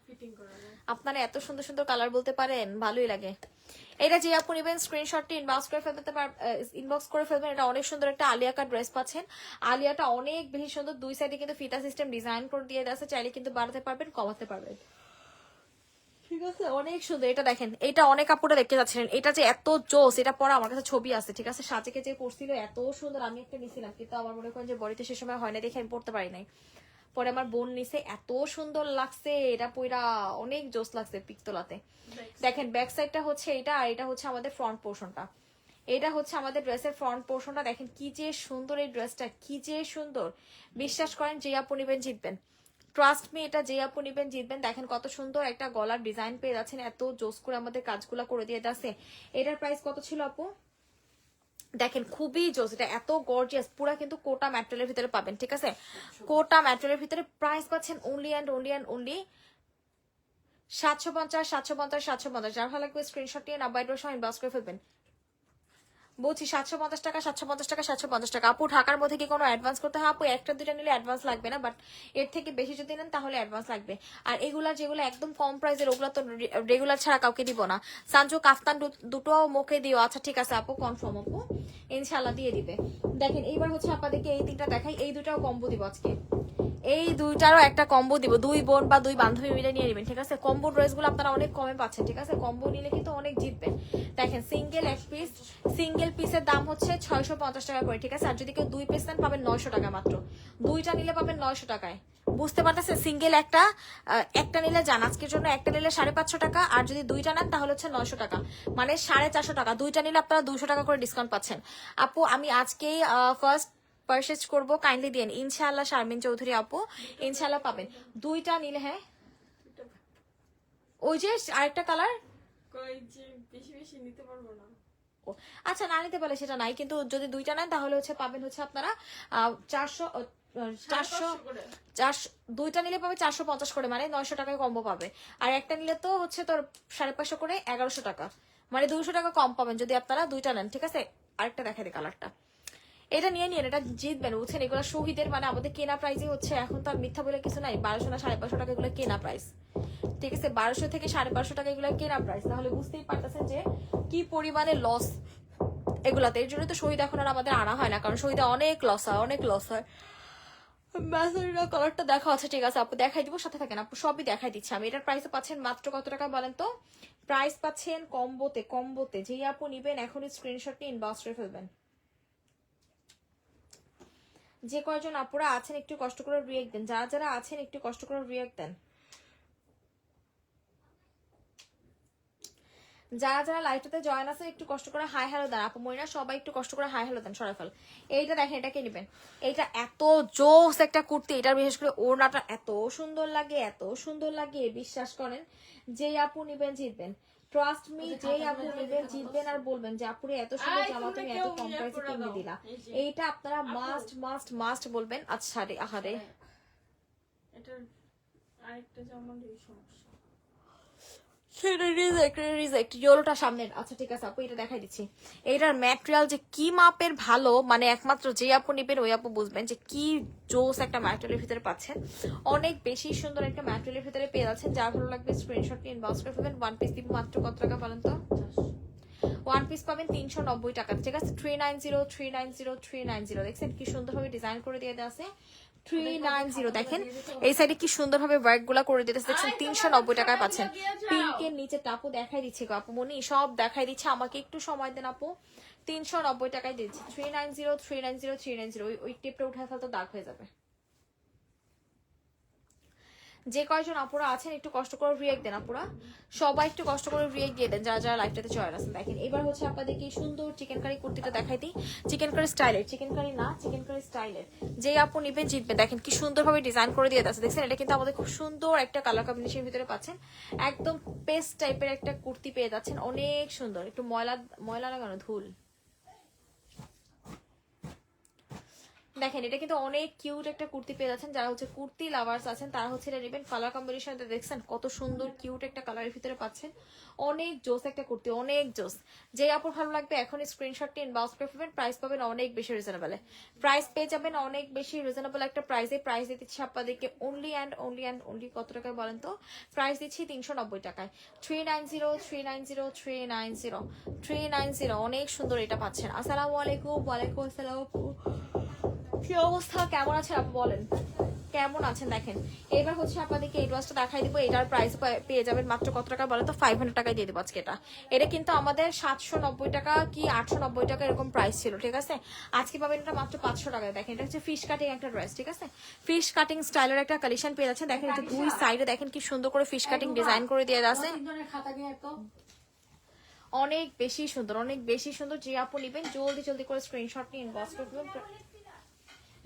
ফিটিং করা যায়। আপনারা এত সুন্দর সুন্দর কালার বলতে পারেন, ভালোই লাগে। এটা যে আপু নেবেন স্ক্রিনশটটি ইনবক্স করে ফেলবেন। এটা অনেক সুন্দর একটা আলিয়া কাট ড্রেস পাচ্ছেন। আলিয়াটা অনেক বেশি সুন্দর, দুই সাইডে কিন্তু ফিতা সিস্টেম ডিজাইন করে দিয়ে আছে, চাইলে কিন্তু বাড়াতে পারবেন কমাতে পারবেন। ঠিক আছে, অনেক সুন্দর। এটা দেখেন, এটা অনেক কাপড়টা দেখতে যাচ্ছিলেন, এটা যে এত জোস, এটা পরে আমার কাছে ছবি আছে, ঠিক আছে, সাজেকে যে পরছিল এত সুন্দর। আমি একটা নিছিলাম, কিন্তু আমার মনে করেন যে বডিতে সে সময় হয় না দেখে আমি পড়তে পারি নাই। পরে আমার বোন নিছে, এত সুন্দর লাগছে, এটা পইরা অনেক জোস লাগছে পিকতলাতে। দেখেন ব্যাক সাইডটা হচ্ছে এটা, আর এটা হচ্ছে আমাদের ফ্রন্ট পোর্শনটা। এটা হচ্ছে আমাদের ড্রেসের ফ্রন্ট পোর্শনটা। দেখেন কি যে সুন্দর এই ড্রেসটা, কি যে সুন্দর। বিশ্বাস করেন যে আপু নিবেন জিতবেন, ট্রাস্ট মি, এটা যে আপু নিবেন জিতবেন। দেখেন কত সুন্দর একটা গলার ডিজাইন পেয়ে যাচ্ছেন, এত জোস করে আমাদের কাজগুলো করে দিয়ে যাচ্ছে। এটার প্রাইস কত ছিল আপু? দেখেন খুবই জোস, এটা এত গর্জিয়াস, পুরা কিন্তু কোটা ম্যাটেরিয়ালের ভিতরে পাবেন, ঠিক আছে, কোটা ম্যাটেরিয়ালের ভিতরে। প্রাইস পাচ্ছেন only and only and only 750, 750, 750। যার ভালো লাগবে স্ক্রিনশট নিয়ে নাম্বার সহ ইনবক্স করে ফেলবেন। বলছি 750 টাকা, 750 টাকা, 750 টাকা। আপু ঢাকার মধ্যে কি কোনো অ্যাডভান্স করতে হয়? আপু একটা দুইটা নিলে অ্যাডভান্স লাগবে না, বাট এর থেকে বেশি যদি নেন তাহলে অ্যাডভান্স লাগবে। আর এগুলা যেগুলো একদম কম প্রাইসের, ওগুলো তো রেগুলার ছাড়া কাউকে দিব না। সানজু কাফতান দুটো মুখে দিও। আচ্ছা ঠিক আছে আপু, কনফার্ম আপু, ইনশাল্লাহ দিয়ে দিবে। দেখেন এইবার হচ্ছে আপনাদেরকে এই তিনটা দেখাই, এই দুটাও কম্বো দিব আজকে, এই দুইটারও একটা কম্বো দিব। দুই বোন বা দুই বান্ধবী মিলে নিয়ে নেবেন, ঠিক আছে। কম্বো ড্রেসগুলো আপনারা অনেক কমে পাচ্ছেন, ঠিক আছে, কম্বো নিলে কিন্তু অনেক জিতবেন। দেখেন সিঙ্গেল এক পিস, সিঙ্গেল পিসের দাম হচ্ছে 650 টাকা করে, ঠিক আছে। আর যদি কেউ 2 পিস নেন পাবেন 900 টাকা মাত্র। দুইটা নিলে পাবেন 900 টাকায়। বুঝতে পারতেছেন? সিঙ্গেল একটা নিলে যান আজকের জন্য, একটা নিলে 550 টাকা, আর যদি দুইটা নেন তাহলে হচ্ছে 900 টাকা, মানে 450 টাকা। দুইটা নিলে আপনারা 200 টাকা করে ডিসকাউন্ট পাচ্ছেন। আপু আমি আজকেই ফার্স্ট পারচেজ করবো, কাইন্ডলি দিন ইনশাআল্লাহ। শারমিন চৌধুরী আপু ইনশাআল্লাহ পাবেন দুইটা নিলে। হ্যাঁ ওই যে আরেকটা কালার, বেশি বেশি নিতে পারবো না। আচ্ছা না নিতে পারলে সেটা নাই, কিন্তু যদি দুইটা নেন তাহলে হচ্ছে পাবেন হচ্ছে আপনারা 400, দুইটা নিলে পাবে 450 করে, মানে 900 টাকায় কম্বো পাবে। আর একটা নিলে তো হচ্ছে তোর 550 করে, 1100 টাকা, মানে 200 টাকা কম পাবেন যদি আপনারা দুইটা নেন, ঠিক আছে। আরেকটা দেখা দিই কালারটা, এটা নিয়ে নিন, এটা জিতবেন, বুঝছেন। এগুলো শহীদের, মানে আমাদের কেনা প্রাইসই হচ্ছে, এখন তো আর মিথ্যা বলে কিছু নাই। 1200 না 550 টাকা এগুলো কেনা প্রাইস, ঠিক আছে। 1200 থেকে 550 টাকা এগুলো কেনা প্রাইস, তাহলে বুঝতেই পারতেছেন যে কি পরিমাণে লস এগুলাতে। এর জন্য তো শহীদ এখন আর আমাদের আনা হয় না, কারণ শহীদে অনেক লস হয়, অনেক লস হয়। ম্যাজেন্টা কালারটা দেখা আছে, ঠিক আছে আপু, দেখাই দিব, সাথে থাকেন আপু, সবই দেখাই দিচ্ছি আমি। এটার প্রাইস পাচ্ছেন মাত্র কত টাকা বলেন তো? প্রাইস পাচ্ছেন কম্বোতে, কম্বোতে যেই আপু নিবেন এখনই স্ক্রিনশট নিয়ে ইনবক্স করে ফেলবেন। যে কয়জন আপুরা আছেন একটু কষ্ট করে রিয়েক্ট দেন, যারা যারা আছেন একটু কষ্ট করে রিয়েক্ট দেন। যারা যারা লাইভটাতে জয়েন আছে একটু কষ্ট করে হাই হ্যালো দেন। আপু মইনা সবাই একটু কষ্ট করে হাই হ্যালো দেন। সরাফল এইটা দেখেন, এটাকে নেবেন, এইটা এত জোস একটা কুর্তি। এটা বিশেষ করে ওড়নাটা এত সুন্দর লাগে, এত সুন্দর লাগে, বিশ্বাস করেন যেই আপু নিবেন জিতবেন। ট্রাস্ট মি, যেই আপু নিবেন জিতবেন। আর বলবেন যে আপুরে এত সুন্দর জামা তুমি এত কম প্রাইসে কিনে দিলা, এইটা আপনারা মাস্ট মাস্ট মাস্ট বলবেন। আচ্ছা রে, আহারে এটার আরেকটা জামার সমস্যা, সেটা রিজেক্ট ইয়েলোটা সামনের। আচ্ছা ঠিক আছে আপু, এটা দেখাই দিচ্ছি। এইটার ম্যাটেরিয়াল যে কি মাপের ভালো, মানে একমাত্র যে আপু নিবেন ওই আপু বুঝবেন যে কি জোস একটা ম্যাটেরিয়ালের ভিতরে পাচ্ছেন। অনেক বেশি সুন্দর একটা ম্যাটেরিয়ালের ভিতরে পেয়ে যাচ্ছেন। যা ভালো লাগবে স্ক্রিনশট নিয়ে ইনবক্স করে ফেলবেন। ওয়ান পিস দিব মাত্র কত টাকা বলেন তো? ওয়ান পিস পাবেন 390 টাকা, ঠিক আছে। 390, 390, 390। দেখছেন কি সুন্দরভাবে ডিজাইন করে দিয়ে দেওয়া আছে। 390 দেখেন এই সাইডে কি সুন্দরভাবে ওয়ার্ক গুলা করে দিতেছে, দেখছেন। 390 টাকায় পাচ্ছেন। পিঙ্কের নিচে টাপু দেখাই দিচ্ছে গো আপু মনি, সব দেখাই দিচ্ছে, আমাকে একটু সময় দেন আপু। 390 টাকায় দিচ্ছি। 390, 390, 390। ওই টিপটা উঠায় ফেলতে দাগ হয়ে যাবে। যে কয়জন আপুরা আছেন একটু কষ্ট করে রিয়েক্ট দেন আপুরা, সবাই একটু কষ্ট করে রিয়েক্ট দিয়ে দেন যারা যারা লাইভটাতে জয়েন আছেন। দেখেন এবার হচ্ছে আপনাদেরকে সুন্দর চিকেন কারি কুর্তিটা দেখাই দিই। চিকেন কারি স্টাইলের, চিকেন কারি না চিকেন কারি স্টাইলের, যে আপু নিবেন জিতবে। দেখেন কি সুন্দরভাবে ডিজাইন করে দিয়ে আছে, দেখছেন। এটা কিন্তু আমাদের খুব সুন্দর একটা কালার কম্বিনেশনের ভিতরে পাচ্ছেন। একদম পেস্ট টাইপের একটা কুর্তি পেয়ে যাচ্ছেন, অনেক সুন্দর। একটু ময়লা ময়লা লাগানো, ধুল। দেখেন এটা কিন্তু অনেক কিউট একটা কুর্তি পেয়ে যাচ্ছেন। যারা হচ্ছে কুর্তি লাভার্স আছেন তারা হচ্ছে এটা নেবেন। কালার কম্বিনেশনটা দেখছেন কত সুন্দর কিউট একটা কালারের ভিতরে পাচ্ছেন। অনেক জোস একটা কুর্তি, অনেক জোস। যে আপুর ভালো লাগবে এখন স্ক্রিনশটটি ইনবক্স করে ফেলবেন। প্রাইস পাবেন অনেক বেশি রিজনেবলে, প্রাইস পেয়ে যাবেন অনেক বেশি রিজনেবল একটা প্রাইসে। প্রাইস দিচ্ছি আপনাদেরকে only and only and only কত টাকায় বলেন তো? প্রাইস দিচ্ছি 390 টাকায়। 390, 390, 390, 390। অনেক সুন্দর এটা পাচ্ছেন। আসসালামু আলাইকুম। ওয়ালাইকুম আসসালাম। কি অবস্থা, কেমন আছেন আপু বলেন? কেমন আছেন দেখেন। এবার হচ্ছে আপনাদেরকে এই ড্রেসটা দেখাই দিব, এটার প্রাইস পেয়ে যাবেন মাত্র কত টাকা বলে তো, 500 টাকায় দিয়ে দেবো আজকে এটা। এটা কিন্তু আমাদের 790 টাকা কি 890 টাকা এরকম প্রাইস ছিল, ঠিক আছে। আজকে পাবেন এটা মাত্র 500 টাকায়। দেখেন এটা হচ্ছে ফিশ কাটিং একটা ড্রেস, ঠিক আছে। ফিশ কাটিং স্টাইলের একটা কালেকশন পেয়ে যাচ্ছেন। দেখেন এটা দুই সাইডে দেখেন কি সুন্দর করে ফিশ কাটিং ডিজাইন করে দিয়ে আছে, তিনজনের খাতা নিয়ে তো অনেক বেশি সুন্দর, অনেক বেশি সুন্দর। যে আপু নিবেন জলদি জলদি করে স্ক্রিনশট নিয়ে ইনবক্স করে দিবেন।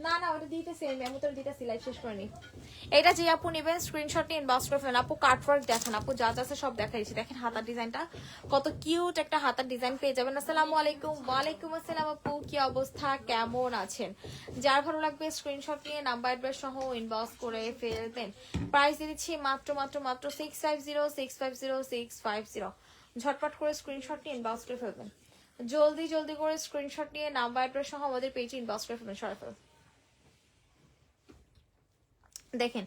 না না ওটা দিতেছি আমি তো দিতেছি, লাইভ শেষ করে নি। এটা যে আপু নেবেন স্ক্রিনশট নিয়ে ইনবক্স করে ফেলেন। আপু কাটওয়ার্ক দেখেন, আপু যা যা আছে সব দেখাইছি। দেখেন হাতার ডিজাইনটা কত কিউট একটা হাতার ডিজাইন পেয়ে যাবেন। আসসালামু আলাইকুম। ওয়ালাইকুম আসসালাম আপু, কি অবস্থা, কেমন আছেন? যার ভালো লাগবে স্ক্রিনশট নিয়ে নাম্বার অ্যাড্রেস সহ ইনবক্স করে ফেলবেন। প্রাইস দিয়ে দিচ্ছি মাত্র মাত্র মাত্র 650। ঝটপট করে স্ক্রিনশট নিয়ে ইনবক্স করে ফেলবেন। জলদি জলদি করে স্ক্রিনশট নিয়ে নাম্বার অ্যাড্রেস সহ আমাদের পেজে ইনবক্স করে ফেলবেন। সরাফেল দেখেন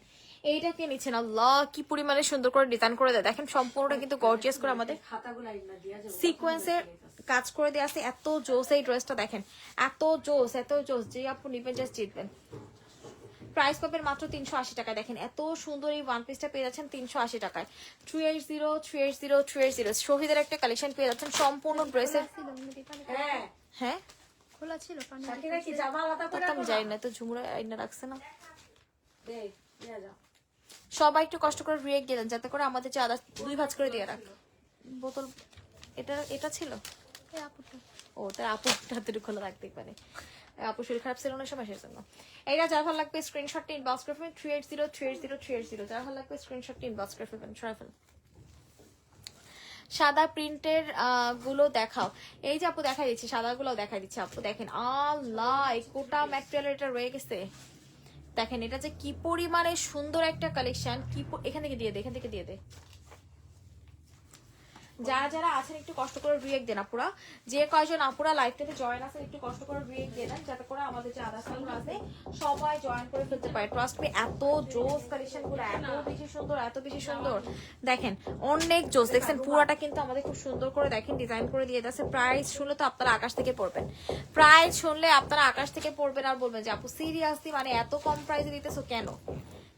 এইটাকে নিচ্ছেন, আল্লাহ কি পরিমাণে সুন্দর করে ডিজাইন করে দেয়। দেখেন সম্পূর্ণটা কিন্তু গর্জিয়াস করে আমাদের খাতাগুলো আইনা দিয়া যাবো সিকোয়েন্সের কাজ করে দেওয়া আছে। এত জোস এই ড্রেসটা, দেখেন এত জোস এত জোস। যে আপু নিবেন জাস্ট জিতবেন। প্রাইস পাবেন মাত্র 380 টাকায়। দেখেন এত সুন্দর এই ওয়ান পিসটা পেয়ে যাচ্ছেন 380 টাকায়। 380 শহীদের একটা কালেকশন পেয়ে যাচ্ছেন সম্পূর্ণ ড্রেসের। হ্যাঁ হ্যাঁ খোলা ছিল পানি সাকিরা কি জামা আলাদা করে আমি যাই না তো, ঝুমুরা আইনা রাখছে না। দে নিয়ে যা। সবাই একটু কষ্ট করে রিয়েক্ট দিলেন যাতে করে আমাদের চাঁদা 2 ভাঁজ করে দিয়ে রাখ বোতল। এটা এটা ছিল এই আপুটা ও তার আপুটা হাতে খোলা রাখতেই পারে। আপু শরীর খারাপ ছিল না সময় শেষ জন্য। এইটা যার ভালো লাগবে স্ক্রিনশটটা ইনবক্স করে ফেলবেন। 380 যার ভালো লাগবে স্ক্রিনশটটা ইনবক্স করে ফেলবেন। ট্রাভেল সাদা প্রিন্টের গুলো দেখাও। এই যে আপু দেখাই দিচ্ছি, সাদা গুলো দেখাই দিচ্ছি আপু। দেখেন আল্লাহ এই কোটা ম্যাটেরিয়াল এটা রয়ে গেছে। দেখেন এটা যে কি পরিমাণে সুন্দর একটা কালেকশন। কি এখান থেকে দিয়ে দে, এখান থেকে দিয়ে দে। যারা যারা আছেন একটু কষ্ট করে রিয়েক্ট দেন আপুরা। যে কয়জন আপুরা লাইভটাতে জয়েন আছেন একটু কষ্ট করে রিয়েক্ট দিয়ে দেন যাতে করে আমাদের যে আদার্স আপুরা আছে সবাই জয়েন করে ফেলতে পারে। ট্রাস্ট মি এত জোস কালেকশন গুলো এত বেশি সুন্দর, এত বেশি সুন্দর। দেখেন অনেক জোস। দেখছেন পুরাটা কিন্তু আমাদের খুব সুন্দর করে দেখেন ডিজাইন করে দিয়ে দিয়েছে। প্রাইস শুনলে তো আপনারা আকাশ থেকে পড়বেন। প্রাইস শুনলে আপনারা আকাশ থেকে পড়বেন আর বলবেন যে আপু সিরিয়াসলি মানে এত কম প্রাইসে দিতেছো কেন,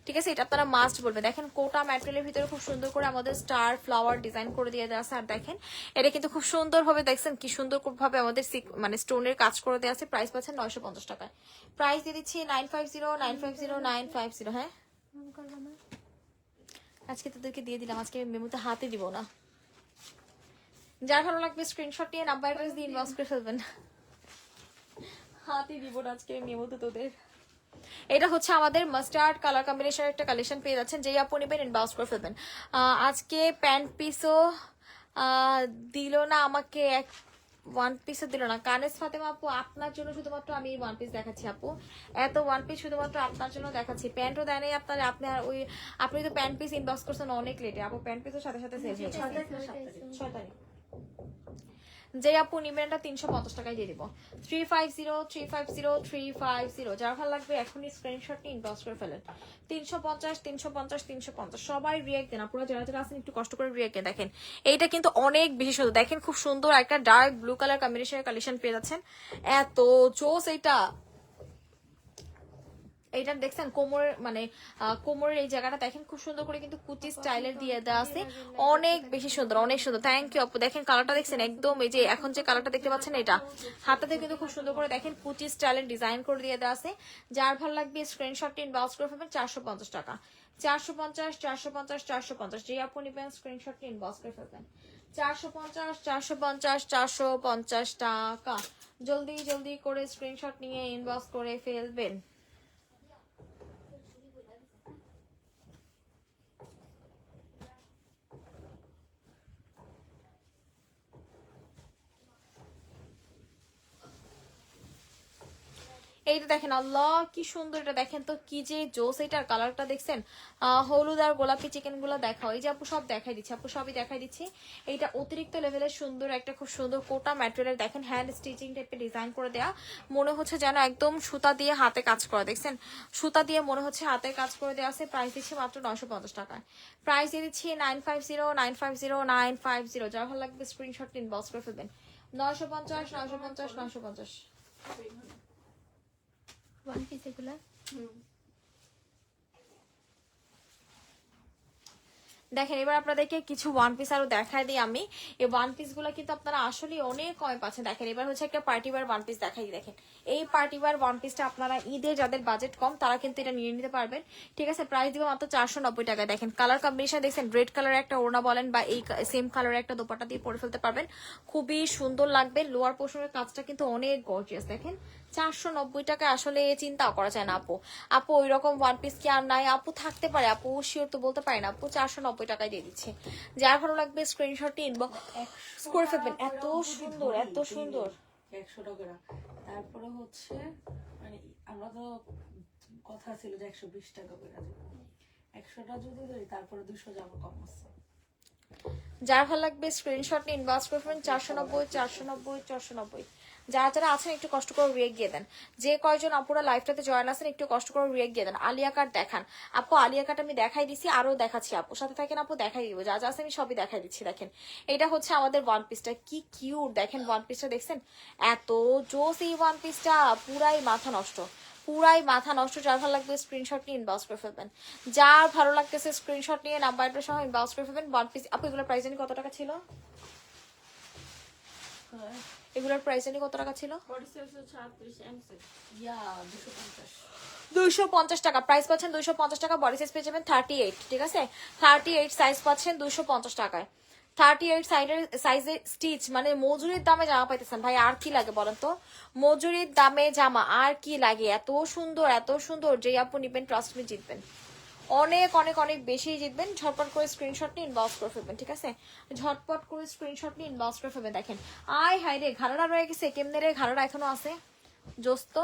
ঠিক আছে। এটা আপনারা মাস্ট বলবে। দেখেন কোটা ম্যাটেরিয়ালের ভিতরে খুব সুন্দর করে আমাদের স্টার ফ্লাওয়ার ডিজাইন করে দিয়ে দেওয়া আছে। আর দেখেন এটা কিন্তু খুব সুন্দর ভাবে দেখছেন কি সুন্দর ভাবে আমাদের মানে স্টোনের কাজ করে দেওয়া আছে। প্রাইস পাচ্ছেন 950 টাকায়। প্রাইস দিয়ে দিচ্ছি 950। হ্যাঁ আজকে তোদেরকে দিয়ে দিলাম, আজকে মেমোতে হাতে দিব না। যার ভালো লাগবে স্ক্রিনশট নিয়ে নাম্বার অ্যাড্রেস দিয়ে ইনবক্স করে ফেলবেন। হাতে দিব না আজকে মেমোতে তোদের। এটা হচ্ছে আমাদের মাস্টার্ড কালার কম্বিনেশনের একটা কালেকশন পেয়ে যাচ্ছেন। যেই আপু নেবেন ইনবক্স করে ফেলবেন। আজকে প্যান্ট পিসও দিল না আমাকে, এক ওয়ান পিসও দিল না। কানেস ফাতেমা আপু আপনার জন্য শুধুমাত্র আমি ওয়ান পিস দেখাচ্ছি আপু। এত ওয়ান পিস শুধুমাত্র আপনার জন্য দেখাচ্ছি। প্যান্টও দেয় নাই আপনার, আপনি তো প্যান্ট পিস ইনবক্স করছেন অনেক লেটে আপু। প্যান্ট পিসও সাথে সাথে সেল হয়ে গেছে 6 তারিখ। যে আপু নিবেন এটা 350 টাকায় দিয়ে দিব। 350। যার ভালো লাগবে এখনই স্ক্রিনশট নিয়ে ইনবক্স করে ফেলেন। 350। সবাই রিয়েক্ট দেন আপুরা, যারা যারা আছেন একটু কষ্ট করে রিয়েক্ট দেন। দেখেন এইটা কিন্তু অনেক বেশি সুন্দর। দেখেন খুব সুন্দর একটা ডার্ক ব্লু কালার কম্বিনেশনের কালেকশন পেয়ে যাচ্ছেন। এত জোস এইটা। এইটা দেখছেন কোমরের মানে কোমরের এই জায়গাটা দেখেন খুব সুন্দর করে কিন্তু কুচি স্টাইলের দিয়ে দেওয়া আছে। অনেক বেশি সুন্দর, অনেক সুন্দর। থ্যাংক ইউ আপু। দেখেন কালারটা দেখছেন একদম এই যে এখন যে কালারটা দেখতে পাচ্ছেন এটা হাতাতে কিন্তু খুব সুন্দর করে দেখেন কুচি স্টাইলের ডিজাইন করে দিয়ে দেওয়া আছে। যার ভালো লাগবে স্ক্রিনশটটি ইনবক্স করে ফেলবেন। 450 টাকা। 450। যে আপু নিবেন স্ক্রিনশটটি ইনবক্স করে ফেলবেন। 450 টাকা। জলদি জলদি করে স্ক্রিনশট নিয়ে ইনবক্স করে ফেলবেন। এইটা দেখেন আল্লাহ কি সুন্দর। এটা দেখেন তো কি যে জোস। এটার কালারটা দেখছেন হলুদ আর গোলাপি চিকেন গুলো দেখাও। এই যে আপু সব দেখাই দিচ্ছি, আপু সবই দেখাই দিচ্ছি। এইটা অতিরিক্ত লেভেলের সুন্দর একটা খুব সুন্দর কোটা ম্যাটেরিয়াল। দেখেন হ্যান্ড স্টিচিং টাইপের ডিজাইন করে দেয়া। মনে হচ্ছে যেন একদম সুতা দিয়ে হাতে কাজ করা। দেখছেন সুতা দিয়ে মনে হচ্ছে হাতে কাজ করে দেওয়া আছে। প্রাইস দিচ্ছি মাত্র 950 টাকায়। প্রাইস দিয়ে দিচ্ছি 950। যার ভালো লাগবে স্ক্রিনশট ইনবক্স করে ফেলবেন। 950। ওয়ান পিস এগুলা দেখেন এবার আপনাদেরকে কিছু ওয়ান পিস আরো দেখাই দিই আমি। এই ওয়ান পিস গুলো কিন্তু আপনারা আসলে অনেক কমে পাচ্ছেন। দেখেন এবার হচ্ছে একটা পার্টি ওয়্যার ওয়ান পিস দেখাই। দেখেন এই পার্টি ওয়্যার ওয়ান পিসটা আপনারা ঈদে যাদের বাজেট কম তারা কিন্তু এটা নিয়ে নিতে পারবেন, ঠিক আছে। প্রাইস দিব মাত্র 490 টাকা। দেখেন কালার কম্বিনেশন দেখছেন, রেড কালার একটা ওড়না বলেন বা এই সেম কালারের একটা দোপাট্টা দিয়ে পরে ফেলতে পারবেন, খুবই সুন্দর লাগবে। লোয়ার পোর্শনের কাজটা কিন্তু অনেক গর্জিয়াস। দেখেন 490 টাকা আসলে চিন্তাও করা যায় না আপু। আপু ওই রকম ওয়ান পিস কি আর নাই? আপু থাকতে পারে, আপু শিওর তো বলতে পারি না। আপু 490 টাকায় দিয়ে দিচ্ছে। যার ভালো লাগবে স্ক্রিনশটটি ইনবক্স করে ফেলবেন। এত সুন্দর, এত সুন্দর। 100 টাকা। তারপরে হচ্ছে মানে আমরা তো কথা ছিল যে 120 টাকা করে দেবো, 100টা যদি ধরি তারপরে 200 যাবো কম আছে। যার ভালো লাগবে স্ক্রিনশট নিয়ে ইনবক্স করে ফেলবেন। 490 490 490। যারা যারা আছেন একটু কষ্ট করে রিয়েক্ট দিয়ে দেন। যে কয়জন আপুরা লাইভটাতে জয়েন আছেন একটু কষ্ট করে রিয়েক্ট দিয়ে দেন। আলিয়া কাট দেখান আপু, আলিয়া কাট আমি দেখাই দিছি, আরো দেখাচ্ছি আপু, সাথে থাকেন আপু, দেখাই দিব। যা যা আছে আমি সবই দেখাই দিচ্ছি। দেখেন এটা হচ্ছে আমাদের ওয়ান পিসটা, কি কিউট দেখেন ওয়ান পিসটা, দেখছেন এত জোস এই ওয়ান পিসটা, পুরাই মাথা নষ্ট, পুরাই মাথা নষ্ট। যার ভালো লাগবে স্ক্রিনশট নিয়ে ইনবক্স করে ফেলবেন। যার ভালো লাগতেছে স্ক্রিনশট নিয়ে নাম্বার সহ ইনবক্স করে ফেলবেন। ওয়ান পিস আপু এগুলোর প্রাইস জানি কত টাকা ছিল? এগুলোর প্রাইস জানি কত টাকা ছিল? Body size 36 M size. ইয়া 250 250 টাকা প্রাইস পাচ্ছেন। 250 টাকা বডি সাইজ পেয়ে যাবেন 38, ঠিক আছে। 38 সাইজ পাচ্ছেন 250 টাকায়। 38 সাইজের স্টিচ মানে মজুরির দামে জামা পাইতেছেন ভাই, আর কি লাগে বলেন তো? মজুরির দামে জামা আর কি লাগে? এত সুন্দর, এত সুন্দর, যে আপু নিবেন ট্রাস্ট মি জিতবেন, অনেক অনেক অনেক বেশি জিতবেন। ঝটপট করে স্ক্রিনশট নিয়ে ইনবক্স করে ফেলবেন, ঠিক আছে। ঝটপট করে স্ক্রিনশট নিয়ে ইনবক্স করে ফেলবেন। দেখেন আয় হাই রে, ঘাড়াটা রয়ে গেছে, কেমনে রে ঘাড়াটা এখনো আছে জোস্ত।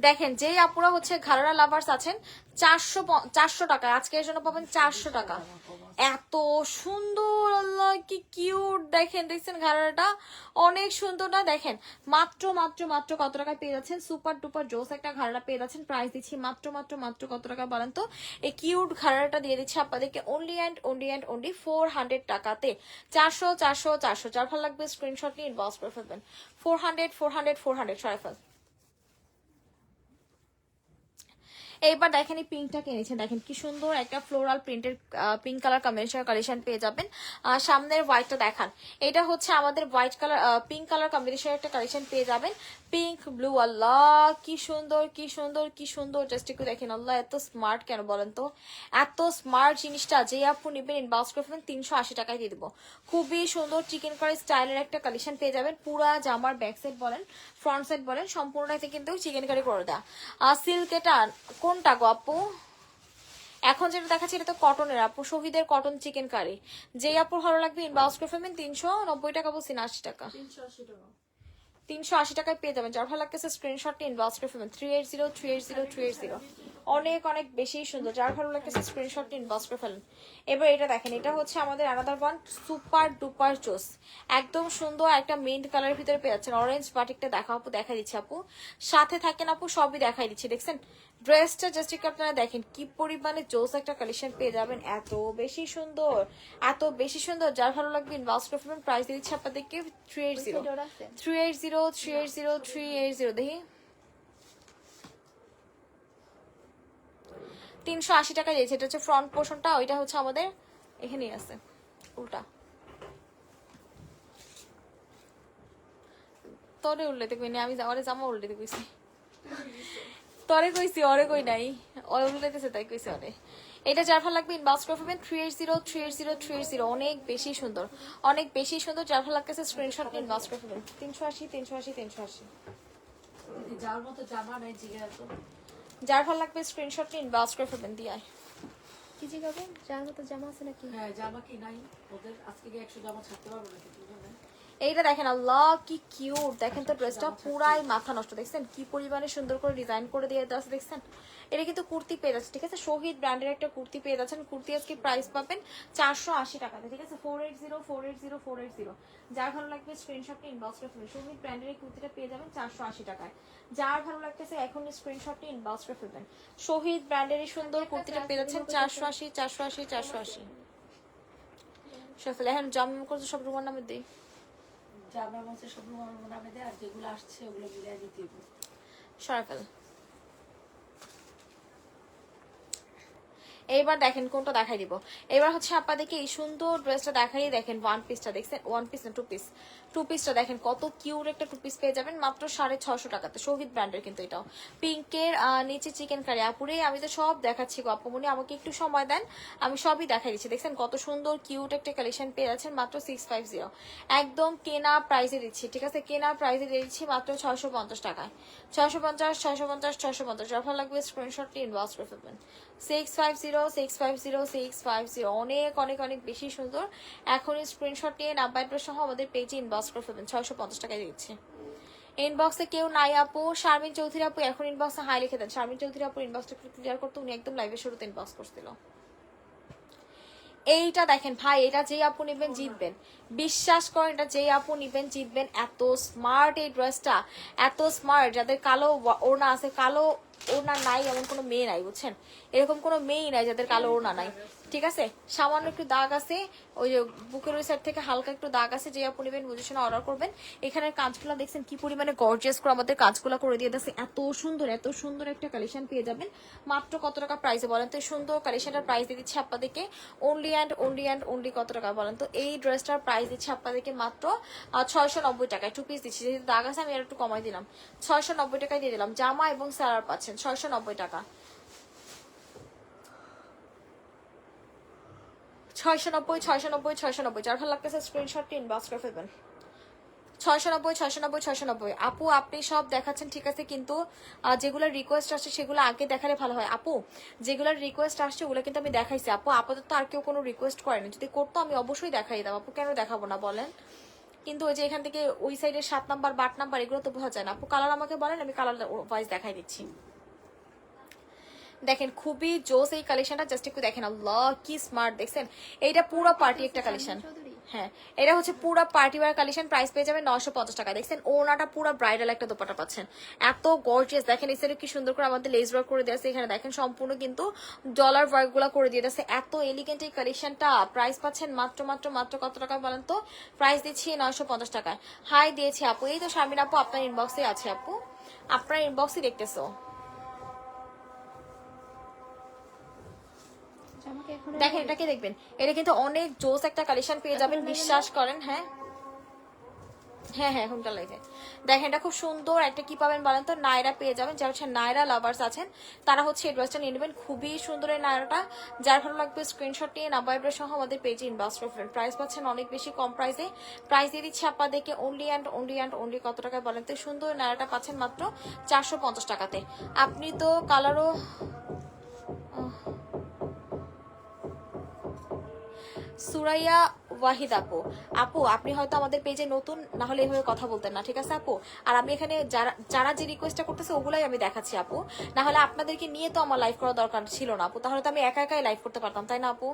দেখেন যেই আপুরা হচ্ছে ঘাড়া লাভার্স আছেন 400 টাকা আজকের জন্য পাবেন 400 টাকা। এত সুন্দর, আল্লাহ কি কিউট। দেখেন দেখছেন ঘাড়াটা অনেক সুন্দর না? দেখেন মাত্র মাত্র মাত্র কত টাকায় পেয়ে যাচ্ছেন? সুপার ডুপার জোস একটা ঘাড়া পেয়ে যাচ্ছেন। প্রাইস দিচ্ছি মাত্র মাত্র মাত্র কত টাকা বলেন তো? এই কিউট ঘাড়াটা দিয়ে দিচ্ছে আপনাদেরকে অনলি অ্যান্ড অনলি 400 টাকাতে। 400 400 400। যার ভালো লাগবে স্ক্রিনশট নিয়ে ইনবক্স করে ফেলবেন। 400 400 400 সরাই ফেল। এইবার দেখেন এই পিঙ্কটা কিনেছেন, দেখেন কি সুন্দর একটা ফ্লোরাল প্রিন্টের পিঙ্ক কালার কম্বিনেশন কালেকশন পেয়ে যাবেন। সামনের হোয়াইটটা দেখান, এটা হচ্ছে আমাদের white colour pink colour combination একটা কালেকশন পেয়ে যাবেন। পিঙ্ক ব্লু, আল্লাহ কি সুন্দর কি সুন্দর কি সুন্দর। জাস্ট একটু দেখেন, আল্লাহ এত স্মার্ট কেন বলেন তো? এত স্মার্ট জিনিসটা যে আপু নিবেন ইনবক্স করে ফেলবেন, 380 টাকায় দিয়ে দেবো। খুবই সুন্দর চিকেন কারি স্টাইলের একটা কালেকশন পেয়ে যাবেন। পুরা জামার ব্যাক সাইড বলেন ফ্রন্ট সাইড বলেন সম্পূর্ণটাতে কিন্তু চিকেন কারি করে দেয়া। সিল্ক এটা কোনটা গো আপু? এখন যেটা দেখাচ্ছি এটা তো কটনের আপু, শহীদের কটন চিকেন কারি। যেই আপুর ভালো লাগবে ইনবক্স করে ফেলবেন। 390 টাকা বলছি না 80 টাকা? 380 টাকা। 380 টাকায় পেয়ে যাবেন। যার ভালো লাগতেছে স্ক্রিনশট নিয়ে ইনবক্স করে ফেলবেন। 380 380 380 অনেক অনেক বেশি সুন্দর। যার ভালো লাগতেছে স্ক্রিনশট নিয়ে ইনবক্স করে ফেলেন। এবার এটা দেখেন, এটা হচ্ছে আমাদের আনাদার ওয়ান সুপার ডুপার জোস, একদম সুন্দর একটা মিন্ট কালারের ভিতরে পেয়ে যাচ্ছেন। অরেঞ্জ বাটিকটা দেখা আপু, দেখা দিচ্ছি আপু, সাথে থাকেন আপু, সবই দেখাই দিচ্ছি। দেখছেন ড্রেসটা জাস্ট একটু আপনারা দেখেন কি পরিমাণে জোস একটা কালেকশন পেয়ে যাবেন। এত বেশি সুন্দর, এত বেশি সুন্দর। যার ভালো লাগবে ইনবক্স করে ফেলবেন। প্রাইস দিয়ে দিচ্ছি আপনাদেরকে 380 380 380 380। দেখি 380 টাকা দিয়েছে। এটা হচ্ছে ফ্রন্ট পোর্শনটা, ওইটা হচ্ছে আমাদের এখানেই আছে উল্টা। তোরে উল্লেতে কই নাই, আমি ওরে জামা উল্লেতে কইছি। তোরে কইছি, ওরে কই নাই, ওরে উল্লেতেছে তাই কইছি ওরে। এটা যার ভালো লাগবে ইনবক্স করে ফেলবেন। 380 380 380 অনেক বেশি সুন্দর, অনেক বেশি সুন্দর। যার ভালো লাগতেছে স্ক্রিনশট নিয়ে ইনবক্স করে ফেলবেন। 380 380 380। যার মতো জামা নাই জিগা তো। যার ভালো লাগবে স্ক্রিনশট নিয়ে ইনবক্স করে ফেলবেন। দিয়াই কি জিগাবে? যার মতো জামা আছে নাকি? হ্যাঁ জামা কি নাই ওদের? আজকে কি 100 জামা ছাড়তে পারবো নাকি তুমি জানেন? এইটা দেখেন, আল্লাহ কি কিউট। দেখেন তো ড্রেসটা পুরাই মাথা নষ্ট। দেখছেন কি পরিমাণে সুন্দর করে ডিজাইন করে দিয়ে আছে। দেখছেন এটা কিন্তু কুর্তি পেয়ে যাচ্ছে, ঠিক আছে। শহীদ ব্র্যান্ডের একটা কুর্তি পেয়ে যাচ্ছেন। কুর্তি আজকে প্রাইস পাবেন 480 টাকাতে, ঠিক আছে। 480 480 480। যার ভালো লাগবে স্ক্রিনশট নিয়ে ইনবক্স করে ফেলবেন। শহীদ ব্র্যান্ডের এই কুর্তিটা পেয়ে যাবেন 480 টাকায়। যার ভালো লাগতেছে এখন স্ক্রিনশট নিয়ে ইনবক্স করে ফেলবেন। শহীদ ব্র্যান্ডের এই সুন্দর কুর্তিটা পেয়ে যাচ্ছেন 480 480 480। সফল এখন জামা করতে সব রুমার নামে দিই। জামা মধ্যে সব নামে দেয়, আর যেগুলো আসছে ওগুলো মিলাই দিতে হবে। সরাফেল এইবার দেখেন কোনটা দেখাই দিব। এবার হচ্ছে আপনাদেরকে এই সুন্দর ড্রেসটা দেখাই। দেখেন ওয়ান পিসটা দেখছেন, ওয়ান পিস না টু পিসটা দেখেন কত কিউট একটা টু পিস পেয়ে যাবেন মাত্র 650 টাকাতে। শহীদ ব্র্যান্ডের কিন্তু এটাও। পিঙ্কের নিচে চিকেন কারি। আপুরে আমি তো সব দেখাচ্ছি গো আপুমনি, আমাকে একটু সময় দেন, আমি সবই দেখাই দিচ্ছি। দেখছেন কত সুন্দর কিউট একটা কালেকশন পেয়ে যাচ্ছেন মাত্র 650। একদম কেনা প্রাইসে দিচ্ছি, ঠিক আছে? কেনা প্রাইসে দিয়ে দিচ্ছি মাত্র 650 টাকায়। 650 যখন লাগবে স্ক্রিনশট নিয়ে ইনবক্স করে ফেলবেন। 650 অনেক অনেক অনেক বেশি সুন্দর। এখনই স্ক্রিনশট নিয়ে নাম্বার সহ আমাদের পেজে ইনবক্স করে ফেলবেন। 650 টাকায় দিচ্ছি। ইনবক্সে কেউ নাই আপু, শারমিন চৌধুরী আপু এখন ইনবক্সে হাই লিখে দেন। শারমিন চৌধুরী আপু ইনবক্সটা ক্লিয়ার করতে, উনি একদম লাইভের শুরুতে ইনবক্স করছিল। এইটা দেখেন ভাই, এটা যেই আপু নিবেন জিতবেন, বিশ্বাস করেন এটা যেই আপু নিবেন জিতবেন। এত স্মার্ট এই ড্রেসটা, এত স্মার্ট। যাদের কালো ওড়না আছে, কালো ওড়না নাই এমন কোনো মেয়ে নাই, বুঝছেন? এরকম কোনো মেয়েই নাই যাদের কালো ওড়না নাই, ঠিক আছে? সামান্য একটু দাগ আছে, ওই যে বুকের ওই সাইড থেকে হালকা একটু দাগ আছে। যে আপু নেবেন বুঝে শুনে অর্ডার করবেন। এখানের কাজগুলো দেখছেন কি পরিমাণে গর্জিয়াস করে আমাদের কাজগুলো করে দিয়ে দিচ্ছে। এত সুন্দর একটা কালেকশন পেয়ে যাবেন মাত্র কত টাকা প্রাইসে বলেন তো? এই সুন্দর কালেকশনটার প্রাইস দিয়ে দিচ্ছে আপনাদেরকে অনলি কত টাকা বলেন তো? এই ড্রেসটার প্রাইস দিচ্ছে আপনাদেরকে মাত্র 690 টাকায়। টু পিস দিচ্ছি, যেহেতু দাগ আছে আমি আর একটু কমাই দিলাম, 690 টাকায় দিয়ে দিলাম। জামা এবং সারার পাচ্ছেন 690 টাকা। 690 যার ভালো লাগতেছে স্ক্রিনশটটি ইনবক্স করে ফেলবেন। 690 আপু আপনি সব দেখাচ্ছেন ঠিক আছে, কিন্তু যেগুলোর রিকোয়েস্ট আসছে সেগুলো আগে দেখালে ভালো হয় আপু। যেগুলোর রিকোয়েস্ট আসছে ওগুলো কিন্তু আমি দেখাইছি আপু। আপাতত আর কেউ কোনো রিকোয়েস্ট করেনি, যদি করতো আমি অবশ্যই দেখাই দাম আপু, কেন দেখাবো না বলেন? কিন্তু ওই যে এখান থেকে ওই সাইডের 7 নাম্বার 8 নাম্বার এগুলো তো বোঝা যায় না আপু। কালার আমাকে বলেন, আমি কালার ওয়াইজ দেখাই দিচ্ছি। দেখেন খুবই জোস এই কালেকশনটা, জাস্ট একটু দেখেন। আল্লাহ কি স্মার্ট দেখছেন। এইটা পুরো পার্টি একটা কালেকশন। হ্যাঁ, এটা হচ্ছে পুরো পার্টি ওয়্যার কালেকশন। প্রাইস পেয়ে যাবেন 950 টাকা। দেখছেন ওনাটা পুরো ব্রাইডাল একটা দোপাট্টা পাচ্ছেন, এত গর্জিয়াস। দেখেন এই সাইডে কি সুন্দর করে আমাদের লেস ওয়ার্ক করে দিয়েছে। এখানে দেখেন সম্পূর্ণ কিন্তু ডলার ওয়ার্ক গুলা করে দিয়ে দিয়েছে। এত এলিগেন্ট এই কালেকশনটা। প্রাইস পাচ্ছেন মাত্র কত টাকা বলেন তো? প্রাইস দিচ্ছি 950 টাকায়। হাই দিয়েছি আপু, এই তো শারমিন আপু আপনার ইনবক্সে আছে আপু, আপনার ইনবক্সই দেখতেছো। দেখেন এটাকে দেখবেন, এটা কিন্তু অনেক জোস একটা কালেকশন পেয়ে যাবেন, বিশ্বাস করেন। হ্যাঁ হ্যাঁ হ্যাঁ এখনকার লাইফে দেখেন এটা খুব সুন্দর একটা কি পাবেন বলেন তো? নায়রা পেয়ে যাবেন। যারা হচ্ছে নায়রা লাভার্স আছেন তারা হচ্ছে এই ড্রেসটা নিয়ে নেবেন। খুবই সুন্দর এই নায়রাটা। যার ভালো লাগবে স্ক্রিনশট নিয়ে নাম্বার সহ আমাদের পেজে ইনবক্স করবেন। প্রাইস পাচ্ছেন অনেক বেশি কম প্রাইসে। প্রাইস দিয়ে দিচ্ছি আপনাদেরকে অনলি কত টাকায় বলেন তো? সুন্দর নায়রাটা পাচ্ছেন মাত্র 450 টাকাতে। আপনি তো কালারও সুরাইয়া ওয়াহিদ আপু, আপু আপনি হয়তো আমাদের পেজে নতুন, না হলে এভাবে কথা বলতেন না, ঠিক আছে আপু? আর আমি এখানে যারা যে রিকোয়েস্টটা করতেছে ওগুলাই আমি দেখাচ্ছি আপু, না হলে আপনাদেরকে নিয়ে তো আমার লাইভ করা দরকার ছিল না আপু, তাহলে তো আমি একা একাই লাইভ করতে পারতাম, তাই না আপু?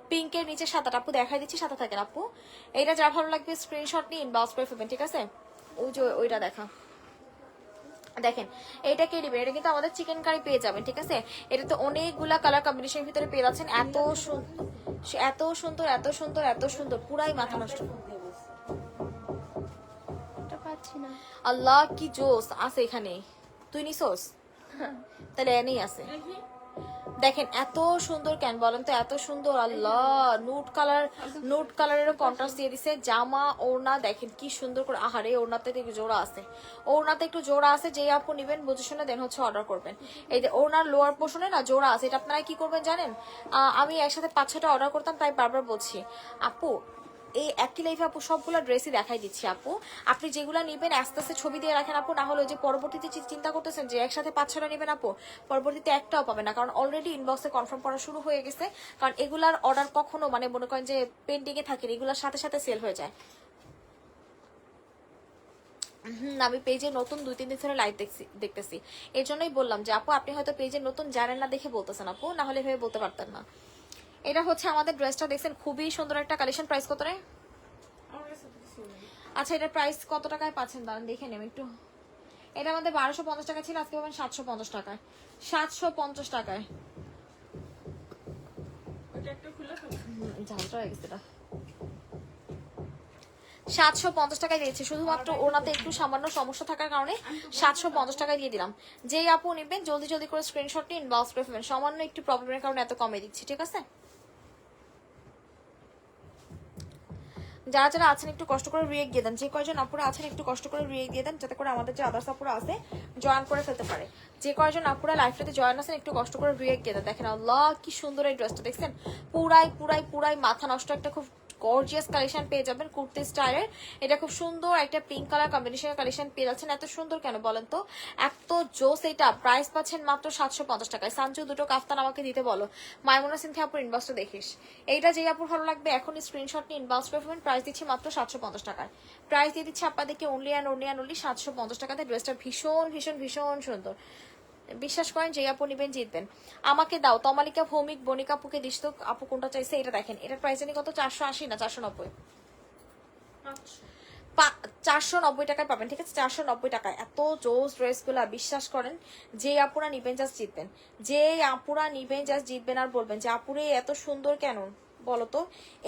পিঙ্কের নিচে সাদা আপু দেখাই দিচ্ছি, সাদা থাকেন আপু। এইটা যা ভালো লাগবে স্ক্রিনশট নিয়ে ইনবক্স করে ফেলবেন, ঠিক আছে? ওই যে ওইটা দেখা দেখেন, এটা কে নেবেন? এটা কিন্তু আমাদের চিকেন কারি পেয়ে যাবেন, ঠিক আছে? এটা তো অনেকগুলা কালার কম্বিনেশন ভিতরে পেয়ে যাচ্ছেন। এত সুন্দর পুরাই মাথা নষ্ট। আল্লাহ কি জোস আছে এখানে। তুই নিছোস? তাহলে এনেই আছে। দেখেন এত সুন্দর কেন বলেন তো? এত সুন্দর। আল্লাহ নুট কালারেরও কন্ট্রাস্ট দিয়ে দিছে। জামা ওড়না দেখেন কি সুন্দর করে। আহারে ওড়নাতে একটু জোড়া আছে, ওড়নাতে একটু জোড়া আছে। যে আপু নিবেন বুঝে শুনে দেন হচ্ছে অর্ডার করবেন। এই যে ওড়নার লোয়ার পোর্শনে না জোড়া আছে, এটা আপনারা কি করবেন জানেন? আমি একসাথে 5-6টা অর্ডার করতাম, তাই বারবার বলছি আপু এই একই লাইফে আপু সবগুলো ড্রেসই দেখাই দিচ্ছি আপু। আপনি যেগুলো নেবেন আস্তে আস্তে ছবি দিয়ে রাখেন আপু, না হলে যে পরবর্তীতে চিন্তা করতেছেন যে একসাথে 5-6টা নেবেন আপু, পরবর্তীতে একটাও পাবেন না, কারণ অলরেডি ইনবক্সে কনফার্ম করা শুরু হয়ে গেছে। কারণ এগুলার অর্ডার কখনো মানে মনে করেন যে পেন্ডিং এ থাকে, এগুলোর সাথে সাথে সেল হয়ে যায়। আমি পেজে নতুন 2-3 দিন ধরে লাইভ দেখতেছি, এই জন্যই বললাম যে আপু আপনি হয়তো পেজে নতুন জানেন না দেখে বলতেছেন আপু, না হলে ভেবে বলতে পারতেন না। এটা হচ্ছে আমাদের ড্রেসটা দেখছেন, খুবই সুন্দর একটা কালেকশন। প্রাইস কত রে? আচ্ছা এটার প্রাইস কত টাকায় পাচ্ছেন দাঁড়ান দেখে নেব একটু। এটা আমাদের 1250 টাকা ছিল, আজকে পাবেন 750 টাকায়। 750 টাকায় ঝালটা হয়ে গেছে এটা। 750 টাকায় দিয়েছি, শুধুমাত্র ওনাতে একটু সামান্য সমস্যা থাকার কারণে 750 টাকায় দিয়ে দিলাম। যেই আপু নেবেন জলদি জলদি করে স্ক্রিনশট নিয়ে ইনবক্স করে ফেলবেন, সামান্য একটু প্রবলেমের কারণে এত কমে দিচ্ছি, ঠিক আছে? যারা যারা আছেন একটু কষ্ট করে রিয়েক্ট দিয়ে দেন, যে কয়জন আপুরা আছেন একটু কষ্ট করে রিয়েক্ট দিয়ে দেন, যাতে করে আমাদের যে আদার্স আপুরা আছে জয়েন করে ফেলতে পারে। যে কয়জন আপুরা লাইফটাতে জয়েন আছেন একটু কষ্ট করে রিয়েক্ট দিয়ে দেন। দেখেন আল্লাহ কি সুন্দর এই ড্রেসটা, দেখছেন? পুরাই পুরাই পুরাই মাথা নষ্ট একটা খুব গর্জিয়াস কালেকশন পেয়ে যাবেন কুর্তি স্টাইলের। এটা খুব সুন্দর একটা পিঙ্ক কালার কম্বিনেশনের কালেকশন পেয়ে যাচ্ছেন। এত সুন্দর কেন বলেন তো, এত জোস। এটা প্রাইস পাচ্ছেন মাত্র 750 টাকায়। সানজু দুটো কাফতান আমাকে দিতে বলো, মাইমুনা সিনথিয়া আপুর ইনবক্সটা দেখিস। এইটা যে আপুর ভালো লাগবে এখন স্ক্রিনশট নিয়ে ইনবক্স করে ফেলবেন। প্রাইস দিচ্ছি মাত্র 750 টাকায়। প্রাইস দিয়ে দিচ্ছি আপনাদেরকে অনলি অ্যান্ড অনলি 750 টাকাতে। ড্রেসটা ভীষণ ভীষণ ভীষণ সুন্দর, বিশ্বাস করেন যে আপু নিবেন জিতবেন। আমাকে দাও তমালিকা ভৌমিক বনিকা আপুকে দিস তো। আপু কোনটা চাইছে এটা দেখেন, এটার প্রাইস জানি কত, 480 না 490, 490 টাকায় পাবেন, ঠিক আছে? 490 টাকায় এত জোস ড্রেস গুলা, বিশ্বাস করেন যে আপুরা নিবেন জাস্ট জিতবেন। যে আপুরা নিবেন জাস্ট জিতবেন আর বলবেন যে আপুরে এত সুন্দর কেন বলতো।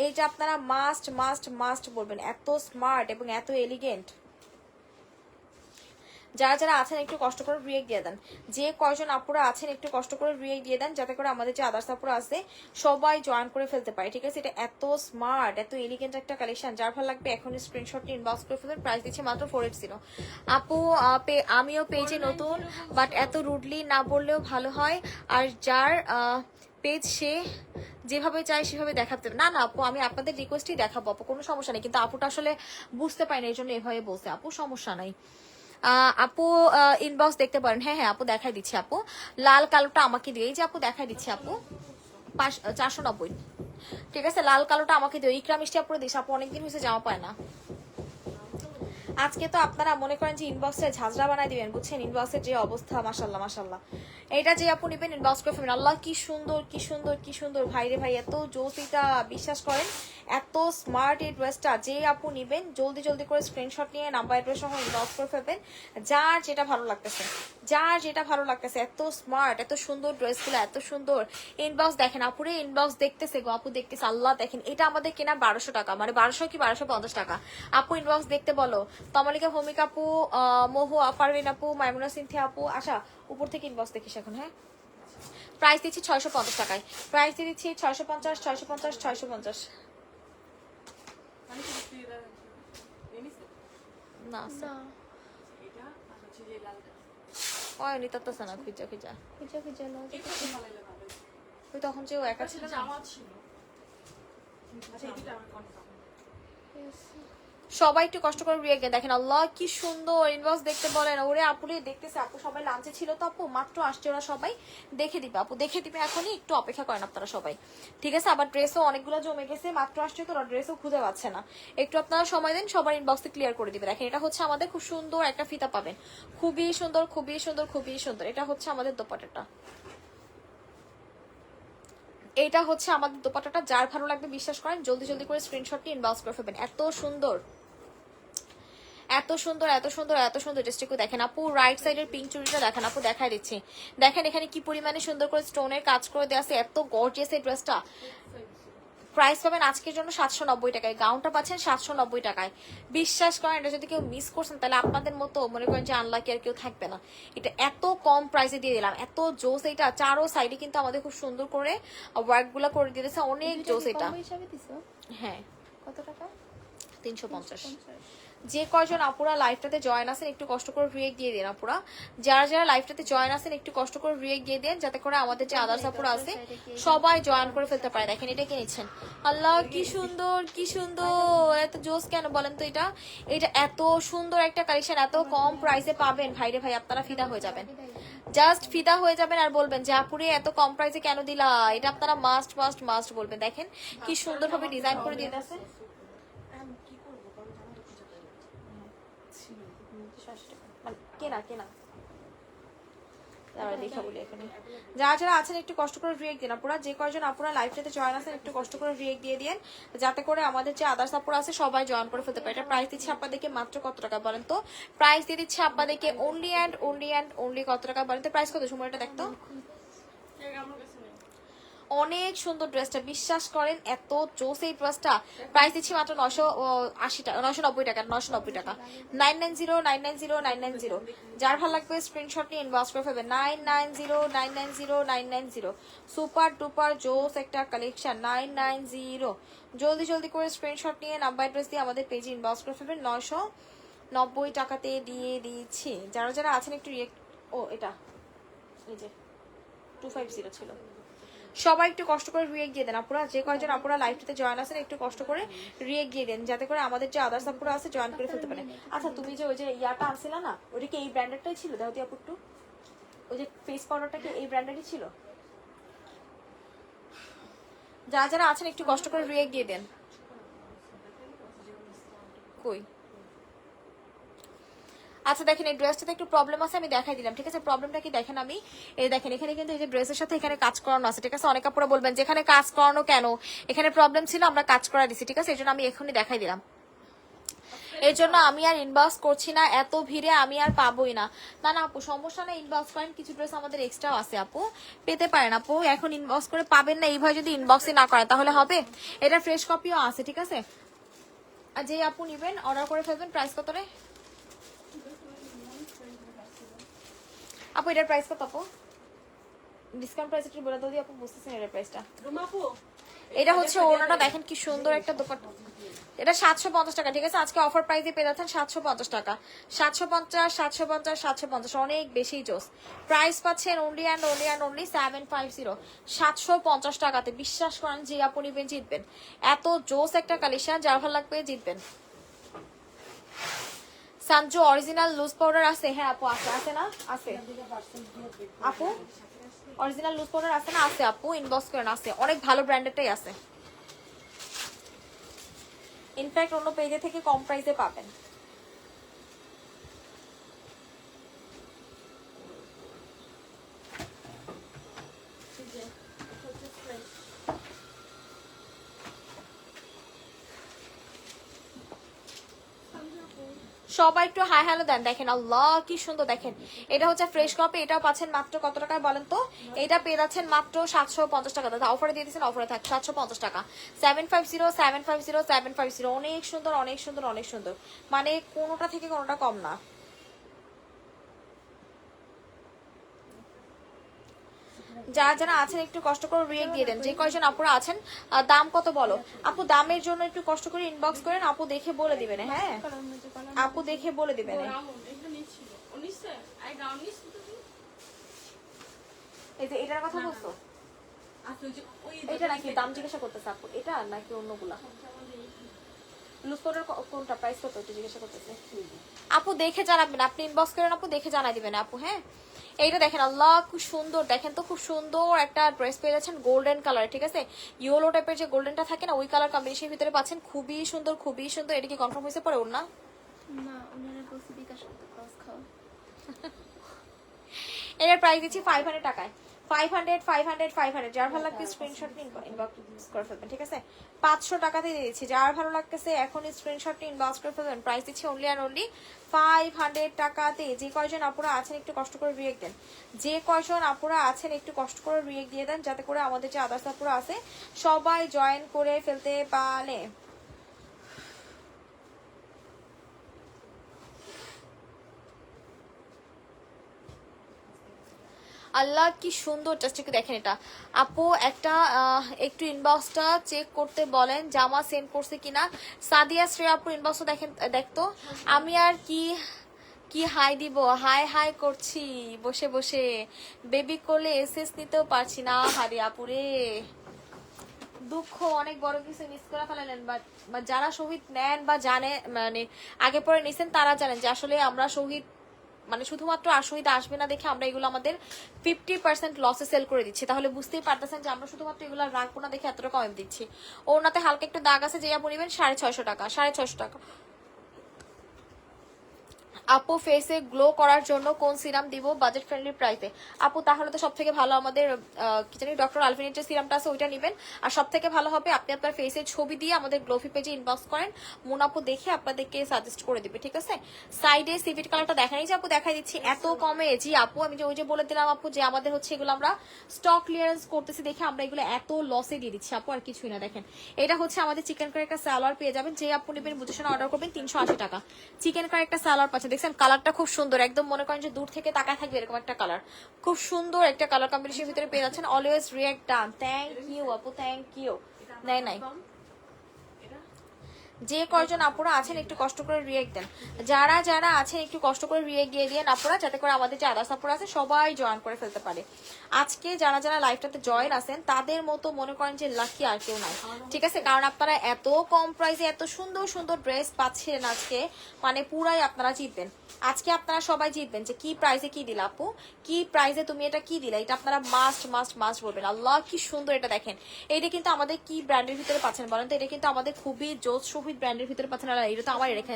এইটা আপনারা মাস্ট মাস্ট মাস্ট বলবেন, এত স্মার্ট এবং এত এলিগেন্ট। যারা যারা আছেন একটু কষ্ট করে রিয়েক্ট দিয়ে দেন, যে কয়জন আপুরা আছেন একটু কষ্ট করে রিয়েক্ট দিয়ে দেন, যাতে করে আমাদের যে আদার্স আপুরা আছে সবাই জয়েন করে ফেলতে পারে, ঠিক আছে? এটা এত স্মার্ট এত এলিগেন্ট একটা কালেকশন, যার ভালো লাগবে এখন স্ক্রিনশট নিয়ে ইনবক্স করে ফেলবেন। প্রাইস দিচ্ছে মাত্র 480। আপু আমিও পেজে নতুন, বাট এত রুডলি না বললেও ভালো হয়। আর যার পেজ সে যেভাবে চাই সেভাবে দেখাতে, না না আপু আমি আপনাদের রিকোয়েস্টই দেখাবো আপু, কোনো সমস্যা নেই। কিন্তু আপুটা আসলে বুঝতে পারি না, এই জন্য এভাবে বলছে। আপু সমস্যা নাই, আপু ইনবক্স দেখতে পারেন। হ্যাঁ হ্যাঁ আপু দেখাই দিচ্ছি আপু, লাল কালোটা আমাকে দিয়ে, এই যে আপু দেখাই দিচ্ছি আপু 490, ঠিক আছে? লাল কালোটা আমাকে দিও। ইকরা মিষ্টি আপুরে দিস, আপু অনেকদিন হয়েছে জামা পায় না। আজকে তো আপনারা মনে করেন যে ইনবক্সে ঝাঁঝরা বানাই দিবেন, বুঝছেন? ইনবক্সের যে অবস্থা, মাশাল্লাহ মাশাল্লাহ। এইটা যে আপু নিবেন ইনবক্স করে ফেলবেন। আল্লাহ কি সুন্দর কি সুন্দর কি সুন্দর, ভাই রে ভাই এত জোস এটা, বিশ্বাস করেন এত স্মার্ট এই ড্রেসটা। যে আপু নিবেন জলদি জলদি করে স্ক্রিনশট নিয়ে নাম্বার অ্যাড্রেস সহ ইনবক্স করে ফেলবেন, যার যেটা ভালো লাগতেছে, যার যেটা ভালো লাগতেছে। এত স্মার্ট এত সুন্দর ড্রেসগুলো, এত সুন্দর। ইনবক্স দেখেন আপুরে, ইনবক্স দেখতেছে গো, আপু দেখতেছে। আল্লাহ দেখেন এটা আমাদের কেনা 1200 টাকা, মানে 1200 কি 1250 টাকা। আপু ইনবক্স দেখতে বলো, তমালিকা ভৌমিকা আপু, মহু পারভিন আপু, মাইমুনা সিনথিয়া আপু। আশা উপর থেকে ইনবক্স দেখিস এখন। হ্যাঁ প্রাইস দিচ্ছি 650 টাকায়, প্রাইস দিয়ে দিচ্ছি 650 650 650। না ওই নিতারতেছে না, খুঁজা খুঁজা ওই তখন যে ও একা ছিল না। সবাই একটু কষ্ট করে রিয়েক্ট দেখেন। আল্লাহ কি সুন্দর, ইনবক্স দেখতে বলেন। ওরে আপুরে দেখতেছে, আপু সবাই লাঞ্চে ছিল তো, আপু মাত্র আসছে, ওরা সবাই দেখে দিবে আপু, দেখে দিবে এখনই, একটু অপেক্ষা করেন আপনারা সবাই, ঠিক আছে? আবার ড্রেসও অনেকগুলো জমে গেছে, মাত্র আসছে তো, ওরা ড্রেসও খুঁজে পাচ্ছে না। একটু আপনারা সময় দেন, সবার ইনবক্সে ক্লিয়ার করে দিবে। দেখেন এটা হচ্ছে আমাদের খুব সুন্দর একটা ফিতা পাবেন, খুবই সুন্দর খুবই সুন্দর খুবই সুন্দর। এটা হচ্ছে আমাদের দোপাট্টাটা, এটা হচ্ছে আমাদের দোপাট্টাটা। যার ভালো লাগবে বিশ্বাস করেন জলদি জলদি করে স্ক্রিনশট নিয়ে ইনবক্স করে ফেলবেন। এত সুন্দর এত সুন্দর এত সুন্দর এত সুন্দর ড্রেসটিকে দেখেন আপু। রাইট সাইডের পিঙ্ক চুড়িটা দেখেন আপু, দেখাই দিচ্ছি। দেখেন এখানে কি পরিমাণে সুন্দর করে স্টোনের কাজ করে দেওয়া আছে, এত গর্জিয়াস এই ড্রেসটা। প্রাইস পাবেন আজকের জন্য 790 টাকায়, গাউনটা পাচ্ছেন 790 টাকায়। বিশ্বাস করেন এটা যদি কেউ মিস করছেন তাহলে আপনাদের মতো মনে করেন যে আনলাকি আর কেউ থাকবে না। এটা এত কম প্রাইসে দিয়ে দিলাম, এত জোস এটা। চারো সাইডে কিন্তু আমাদের খুব সুন্দর করে ওয়ার্ক গুলা করে দিয়েছে, অনেক জোস এটা। হ্যাঁ কত টাকা? 350। যে কয়জন আপুরা লাইভটাতে জয়েন আছেন একটু কষ্ট করে রিয়েক্ট দিয়ে দিন আপুরা, যারা যারা লাইভটাতে জয়েন আছেন একটু কষ্ট করে রিয়েক্ট দিয়ে দেন, যাতে করে আমাদের যে আদার্স আপুরা আছে সবাই জয়েন করে ফেলতে পারে। দেখেন এটা কে নিচ্ছেন, আল্লাহ কি সুন্দর কি সুন্দর, এত জোস কেন বলেন তো। এটা এটা এত সুন্দর একটা কালেকশন এত কম প্রাইসে পাবেন, ভাইরে ভাই আপনারা ফিদা হয়ে যাবেন, জাস্ট ফিদা হয়ে যাবেন আর বলবেন যে আপুরে এত কম প্রাইসে কেন দিলা। এটা আপনারা মাস্ট মাস্ট মাস্ট বলবেন। দেখেন কি সুন্দরভাবে ডিজাইন করে দিয়ে দিয়েছে। কেনা কেনা দেখা বলি এখানে। যারা যারা আছেন একটু কষ্ট করে রিয়েক্ট দিন আপুরা, যে কয়জন আপুরা লাইভটাতে জয়েন আছেন একটু কষ্ট করে রিয়েক্ট দিয়ে দিন, যাতে করে আমাদের যে আদার্স আপুরা আছে সবাই জয়েন করে ফেলতে পারে। এটা প্রাইস দিচ্ছে আপনাদেরকে মাত্র কত টাকা বলেন তো? প্রাইস দিয়ে দিচ্ছে আপনাদেরকে অনলি অ্যান্ড অনলি কত টাকা বলেন তো? প্রাইস কত সময়টা দেখতো অনেক সুন্দর ড্রেসটা, বিশ্বাস করেন এত জোস এই ড্রেসটা। প্রাইস দিচ্ছি মাত্র 980 টাকা, 990 টাকা, 990 টাকা। 990990 যার ভালো লাগবে স্ক্রিনশট নিয়ে ইনবক্স করে ফেলবেন। 990990 সুপার ডুপার জোস একটা কালেকশন 990। জলদি জলদি করে স্ক্রিনশট নিয়ে নাম্বার অ্যাড্রেস দিয়ে আমাদের পেজে ইনবক্স করে ফেলবেন। 990 টাকাতে দিয়ে দিচ্ছি। যারা যারা আছেন একটু ও এটা এই যে 250 ছিল। সবাই একটু কষ্ট করে রিয়েক্ট দিয়ে দেন আপুরা, যে কয়জন আপুরা লাইভটাতে জয়েন আছেন একটু কষ্ট করে রিয়েক্ট দিয়ে দেন, যাতে করে আমাদের যে আদার্স আপুরা আছে জয়েন করে ফেলতে পারে। আচ্ছা তুমি যে ওই যে ইয়াটা আনছিলা না, ওটা কি এই ব্র্যান্ডেরটাই ছিল? দাও আপু একটু, ওই যে ফেস পাউডারটা কি এই ব্র্যান্ডেরই ছিল? যারা যারা আছেন একটু কষ্ট করে রিয়েক্ট দিয়ে দেন। কই আচ্ছা দেখেন এই ড্রেসটাতে একটু প্রবলেম আছে, আমি দেখাই দিলাম, ঠিক আছে? প্রবলেমটা কি দেখেন, আমি এই দেখেন এখানে কিন্তু এই যে ড্রেসের সাথে এখানে কাজ করানো আছে, ঠিক আছে? অনেক আপুরা বলবেন যে এখানে কাজ করানো কেন, এখানে প্রবলেম ছিল আমরা কাজ করা দিছি, ঠিক আছে? এই জন্য আমি এখনই দেখাই দিলাম। এই জন্য আমি আর ইনবক্স করছি না, এত ভিড়ে আমি আর পাবোই না। না না আপু সমস্যা না, ইনবক্স করেন, কিছু ড্রেস আমাদের এক্সট্রাও আছে আপু, পেতে পারেন আপু। এখন ইনবক্স করে পাবেন না, এইভাবে যদি ইনবক্সই না করেন তাহলে হবে? এটা ফ্রেশ কপিও আছে, ঠিক আছে? আর যে আপু নিবেন অর্ডার করে ফেলবেন। প্রাইস কত রে আপু? এটার প্রাইস কত আপু? ডিসকাউন্ট প্রাইস একটু বলে দাও দি আপু, বুঝতেছেন এটার প্রাইসটা। এটা হচ্ছে ওড়নাটা দেখেন কি সুন্দর একটা দোপাট্টা, এটা 750 টাকা, ঠিক আছে? আজকে অফার প্রাইসে পেয়ে যাচ্ছেন 750 টাকা। 750 অনেক বেশি জোস। প্রাইস পাচ্ছেন অনলি অ্যান্ড অনলি 750, 750 টাকাতে। বিশ্বাস করেন যে আপু নিবেন জিতবেন, এত জোস একটা কালেকশন, যার ভালো লাগবে জিতবেন। সানজো অরিজিনাল লুজ পাউডার আছে? হ্যাঁ আপু আছে, আছে না? আছে আপু, অরিজিনাল লুজ পাউডার আছে না? আছে আপু, ইনবক্স করেন, আছে, অনেক ভালো ব্র্যান্ডেরটাই আছে। ইনফ্যাক্ট অন্য পেজে থেকে কম প্রাইসে পাবেন। সবাই একটু হাই হ্যালো দেন। দেখেন আল্লাহ কি সুন্দর, দেখেন এটা হচ্ছে ফ্রেশ কপি, এটাও পাচ্ছেন মাত্র কত টাকায় বলেন তো? এটা পেয়ে যাচ্ছেন মাত্র 750 টাকা। দাদা অফারে দিয়ে দিচ্ছেন, অফারে থাক 750 টাকা। 750 অনেক সুন্দর অনেক সুন্দর অনেক সুন্দর, মানে কোনোটা থেকে কোনোটা কম না। যারা যারা আছেন একটু কষ্ট করে রিয়েক্ট দিয়ে দেন, যে কয়জন আপুরা আছেন। দাম কত বলো আপু? দামের জন্য একটু কষ্ট করে ইনবক্স করেন, আপু দেখে বলে দিবেন। হ্যাঁ আপু দেখে বলে দিবেন। এই যে এটার কথা বলছো, এটা নাকি দাম জিজ্ঞাসা করতেছে আপু? এটা নাকি অন্যগুলা? লুজ পাউডার কোনটা, প্রাইস কত একটু জিজ্ঞাসা করতেছে আপু, দেখে জানাবেন। আপনি ইনবক্স করেন আপু, দেখে জানাই দিবেন আপু। হ্যাঁ এইটা দেখেন আল্লাহ খুব সুন্দর, দেখেন তো খুব সুন্দর একটা ড্রেস পেয়ে যাচ্ছেন গোল্ডেন কালার, ঠিক আছে? ইয়েলো টাইপের যে গোল্ডেনটা থাকে না, ওই কালার কম্বিনেশনের ভিতরে পাচ্ছেন, খুবই সুন্দর খুবই সুন্দর। এটা কি কনফার্ম হয়েছে পরে ওর না? না ওনারা বলছে বিকাশ করতে, ক্রস খাওয়া। এর প্রাইস দিচ্ছি 500 টাকায়। 500 যার ভালো লাগবে স্ক্রিনশট নিয়ে ইনবক্স করে ফেলবেন, ঠিক আছে? 500 টাকাতে দিয়ে দিচ্ছি, যার ভালো লাগতেছে এখন স্ক্রিনশট নিয়ে ইনবক্স করে ফেলবেন। প্রাইস দিচ্ছি অনলি অ্যান্ড অনলি 500 টাকাতে। যে কয়জন আপুরা আছেন একটু কষ্ট করে রিয়েক্ট দেন, যে কয়জন আপুরা আছেন একটু কষ্ট করে রিয়েক্ট দিয়ে দেন, যাতে করে আমাদের যে আদার্স আপুরা আছে সবাই জয়েন করে ফেলতে পারে। আল্লাহ কি সুন্দর, জাস্ট একটু দেখেন এটা আপু। একটা একটু ইনবক্সটা চেক করতে বলেন, জামা সেন্ড করছে কিনা। সাদিয়া শ্রেয়া আপু ইনবক্সটা দেখেন, দেখতো। আমি আর কি কি হাই দিব, হাই হাই করছি বসে বসে, বেবি কোলে এসএস নিতেও পারছি না। হারি আপুরে দুঃখ, অনেক বড় কিছু মিস করে ফেলেন। বা যারা শহীদ নেন বা জানে, মানে আগে পরে নিছেন, তারা জানেন যে আসলে আমরা শহীদ মানে শুধুমাত্র আর শহীদ আসবে না দেখে আমরা এগুলো আমাদের 50% লসে সেল করে দিচ্ছি। তাহলে বুঝতেই পারতেছেন যে আমরা শুধুমাত্র এগুলো রাখবো না দেখে এতটা কম দিচ্ছি। ওনাতে হালকা একটু দাগ আছে, যে আপনি নেবেন 650 টাকা, 650 টাকা। আপু ফেসে গ্লো করার জন্য কোন সিরাম দিব বাজেট ফ্রেন্ডলি প্রাইসে? আপু তাহলে তো সব থেকে ভালো আমাদের কি জানি ডক্টর আলফিনের যে সিরামটা আছে ওইটা নেবেন। আর সব থেকে ভালো হবে আপনি আপনার ফেসের ছবি দিয়ে আমাদের গ্লোফি পেজে ইনবক্স করেন, মুন আপু দেখে আপনাদেরকে সাজেস্ট করে দিবে, ঠিক আছে? সাইডে সিভিট কালারটা দেখাই যে আপু দেখাই দিচ্ছি এত কমে। জি আপু আমি যে ওই যে বলে দিলাম আপু যে আমাদের হচ্ছে এগুলো আমরা স্টক ক্লিয়ারেন্স করতেছি দেখে আমরা এগুলো এত লসে দিয়ে দিচ্ছি আপু, আর কিছুই না। দেখেন এটা হচ্ছে আমাদের চিকেন কারি একটা সালোয়ার পেয়ে যাবেন, যে আপু নেবেন বুঝে অর্ডার করবেন 380 টাকা। চিকেন কারি একটা সালোয়ার পাচ্ছেন, দেখছেন কালারটা খুব সুন্দর, একদম মনে করেন যে দূর থেকে তাকায় থাকবে এরকম একটা কালার, খুব সুন্দর একটা কালার কম্বিনেশনের ভিতরে পেয়ে যাচ্ছেন। Always react done, thank you আপু, থ্যাংক ইউ। নাই নাই, যে কয়জন আপুরা আছেন একটু কষ্ট করে রিয়েক্ট দেন, যারা যারা আছেন একটু কষ্ট করে রিয়েক্ট দিয়ে দিয়ে আপুরা, যাতে করে আমাদের যে আদার্স আপুরা আছে সবাই জয়েন করে ফেলতে পারে। আজকে যারা যারা লাইভটাতে জয়েন আছেন তাদের মতো মনে করেন যে লাকি আর কেউ নাই, ঠিক আছে? কারণ আপনারা এত কম প্রাইসে এত সুন্দর সুন্দর ড্রেস পাচ্ছেন আজকে, মানে পুরাই আপনারা জিতবেন। আজকে আপনারা সবাই জিতবেন যে কি প্রাইসে কি দিলা আপু, কি প্রাইসে তুমি এটা কি দিলা, এটা আপনারা মাস্ট মাস্ট মাস্ট বলবেন। আল্লাহ কি সুন্দর এটা দেখেন, এইটা কিন্তু আমাদের কি ব্র্যান্ডের ভিতরে পাচ্ছেন বলেন তো? এটা কিন্তু আমাদের খুবই জোস শহীদ ব্র্যান্ডের ভিতরে পাচ্ছেন। আর এটা তো আমার রেখে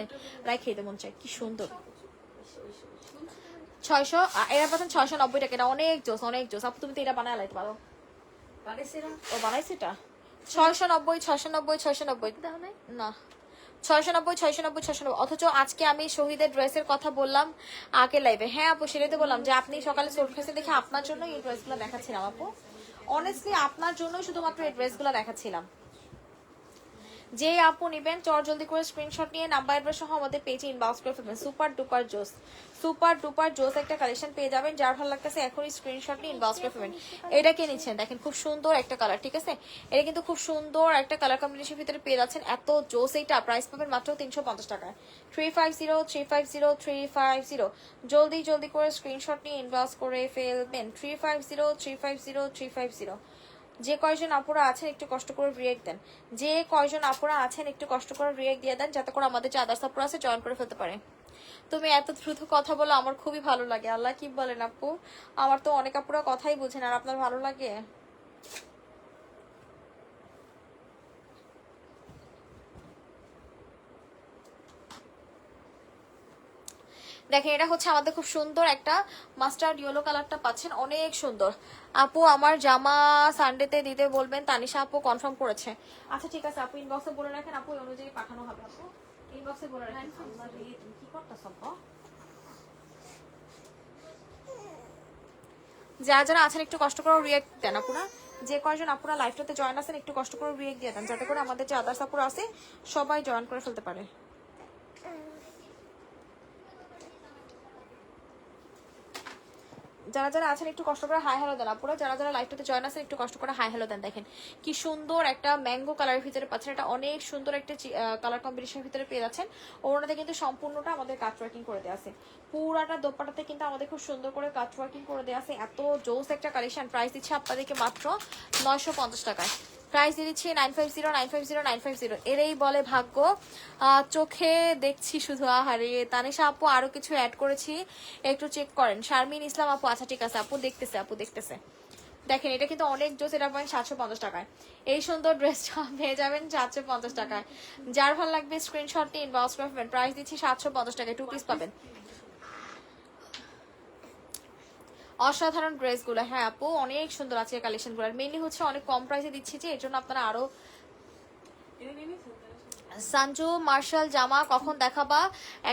খেতে মন চায়, কি সুন্দর। 600 এরা পাচ্ছেন 690 টাকা, এটা অনেক জোস অনেক জোস আপু, তুমি তো এটা বানায় লাইতে পারো। ও বানাইছে এটা 690 690 690 না 690 690 690। অথচ আজকে আমি শহীদের ড্রেসের কথা বললাম আগে লাইভে। হ্যাঁ আপু সেটাই তো বললাম যে আপনি সকালে সোফাসে দেখে আপনার জন্য এই ড্রেসগুলো দেখাচ্ছিলাম আপু, অনেস্টলি আপনার জন্য শুধুমাত্র এই ড্রেসগুলো দেখাচ্ছিলাম। যে আপু নিবেন চট জলদি করে স্ক্রিনশট নিয়ে নাম্বার অ্যাড্রেস সহ আমাদের পেজে ইনবক্স করে ফেলবেন। সুপার ডুপার জোস একটা কালেকশন পেয়ে যাবেন, যার ভালো লাগতেছে এখনই স্ক্রিনশট নিয়ে ইনবক্স করে ফেলবেন। এটা কে নিচ্ছেন দেখেন, খুব সুন্দর একটা কালার, ঠিক আছে? এটা কিন্তু খুব সুন্দর একটা কালার কম্বিনেশন ভিতরে পেয়ে যাচ্ছেন, এত জোস। এইটা প্রাইস পাবেন মাত্র 350 টাকায়। 350 জলদি জলদি করে স্ক্রিনশট নিয়ে ইনবক্স করে ফেলবেন। 350 যে কয়জন আপুরা আছেন একটু কষ্ট করে রিয়েক্ট দেন, যে কয়জন আপুরা আছেন একটু কষ্ট করে রিয়েক্ট দিয়ে দেন, যাতে করে আমাদের যে আদার্স আপুরা আছে জয়েন করে ফেলতে পারে। তুমি এত দ্রুত কথা বলো আমার খুবই ভালো লাগে। আল্লাহ কি বলেন আপু, আমার তো অনেক আপুরা কথাই বুঝেন, আর আপনার ভালো লাগে। দেখেন এটা হচ্ছে আমাদের খুব সুন্দর একটা মাস্টার্ড ইয়েলো কালারটা পাচ্ছেন, অনেক সুন্দর। আপু আমার জামা সানডেতে দিতে বলবেন, তানিশা আপু কনফার্ম করেছে। আচ্ছা ঠিক আছে আপু ইনবক্সে বলে রাখেন, আপু ওই অনুযায়ী পাঠানো হবে। আপু ইনবক্সে বলে রাখেন। তুমি কি করতেছ আপু? যারা যারা আছেন একটু কষ্ট করে রিয়েক্ট দেন আপুরা, যে কয়জন আপুরা লাইভটাতে জয়েন আছেন একটু কষ্ট করে রিয়েক্ট দিয়ে দেন, যাতে করে আমাদের যে আদার্স আপুরা আছে সবাই জয়েন করে ফেলতে পারে। যারা যারা আছেন একটু কষ্ট করে হাই হ্যালো দেন আপুরা, যারা যারা লাইভটাতে জয়েন আছেন একটু কষ্ট করে হাই হ্যালো দেন। দেখেন কি সুন্দর একটা ম্যাঙ্গো কালারের ভিতরে পাচ্ছেন, এটা অনেক সুন্দর একটা কালার কম্বিনেশনের ভিতরে পেয়ে যাচ্ছেন। ওনাতে কিন্তু সম্পূর্ণটা আমাদের কাট ওয়ার্কিং করে দেওয়া আছে, পুরাটা দোপাটাতে কিন্তু আমাদের খুব সুন্দর করে কাট ওয়ার্কিং করে দেওয়া আছে। এত জোস একটা কালেকশন, প্রাইস দিচ্ছে আপনাদেরকে মাত্র 950 টাকায়। প্রাইস দিয়ে দিচ্ছি 950 এরই বলে ভাগ্য। চোখে দেখছি শুধু আহারে। তানিশা আপু আরো কিছু অ্যাড করেছি একটু চেক করেন। শারমিন ইসলাম আপু আচ্ছা ঠিক আছে আপু দেখতেছে। দেখেন এটা কিন্তু অনেক জোস, এটা পাবেন 750 টাকায়। এই সুন্দর ড্রেসটা পেয়ে যাবেন 750 টাকায়। যার ভালো লাগবে স্ক্রিনশট নিয়ে ইনবক্স করবেন। প্রাইস দিচ্ছি 750 টাকায়, 2 পিস পাবেন। অসাধারণ ড্রেসগুলো, হ্যাঁ আপু অনেক সুন্দর আছে কালেকশনগুলো, মেইনলি হচ্ছে অনেক কম প্রাইসে দিচ্ছি যে এর জন্য আপনারা আরো। সানজু মার্শাল জামা কখন দেখাবা?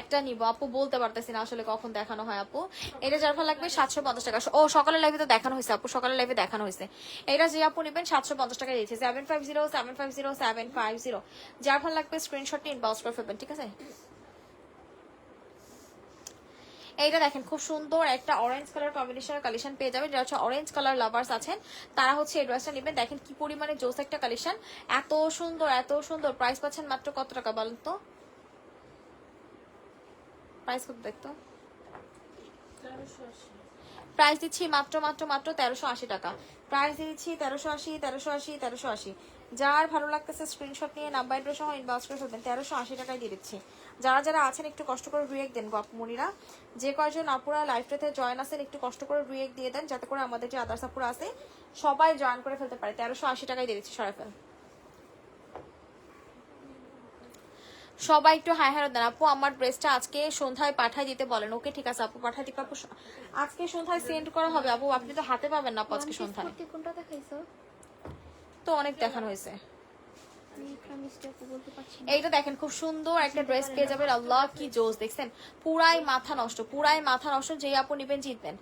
একটা নিব আপু, বলতে পারতেছি না আসলে কখন দেখানো হয় আপু। এটা যার ভালো লাগবে 750 টাকা। ও সকালের লাইভে তো দেখানো হয়েছে আপু, সকালের লাইভে দেখানো হয়েছে। এটা যে আপু নেবেন 750 টাকা দিয়েছে। 750 যার ভালো লাগবে স্ক্রিনশট নিয়ে ইনবক্স করে ফেলবেন, ঠিক আছে? এইটা দেখেন খুব সুন্দর একটা অরেঞ্জ কালার কম্বিনেশনের কালেকশন পেয়ে যাবেন। যারা হচ্ছে অরেঞ্জ কালার লাভার্স আছেন তারা হচ্ছে এই ড্রেসটা নেবেন। দেখেন কি পরিমাণে জোস একটা কালেকশন, এত সুন্দর। প্রাইস পাচ্ছেন মাত্র কত টাকা বলেন তো? প্রাইস কত দেখতো? প্রাইস দিচ্ছি মাত্র 1380 টাকা। প্রাইস দিচ্ছি 1380। যার ভালো লাগতেছে স্ক্রিনশট নিয়ে নাম্বার অ্যাড্রেস সহ ইনবক্স করে ফেলবেন। 1380 টাকায় দিয়ে দিচ্ছি। যারা যারা আছেন একটু কষ্ট করে রিয়েক্ট দেন গো আপুমনিরা, যে কয়জন আপুরা লাইভটাতে জয়েন আছেন একটু কষ্ট করে রিয়েক্ট দিয়ে দেন, যাতে করে আমাদের যে আদার্স আপুরা আছে সবাই জয়েন করে ফেলতে পারে। 1380 টাকায় দিয়ে দিচ্ছি। সবাই একটু হাই হ্যালো দেন। আপু আমার ড্রেসটা আজকে সন্ধ্যায় পাঠাই দিতে বলেন। ওকে ঠিক আছে আপু, পাঠাই দিতে। আপু আজকে সন্ধ্যায় সেন্ড করা হবে আপু, আপনি তো হাতে পাবেন না আপু আজকে সন্ধ্যায়। কোনটা দেখাইছো? তো অনেক দেখানো হয়েছে। আমি মিষ্টি আপু বলতে পারছি না। এইটা দেখেন খুব সুন্দর একটা ড্রেস পেয়ে যাবেন। আল্লাহ কি জোস দেখছেন, পুরাই মাথা নষ্ট, পুরাই মাথা নষ্ট। যেই আপু নিবেন জিতবেন,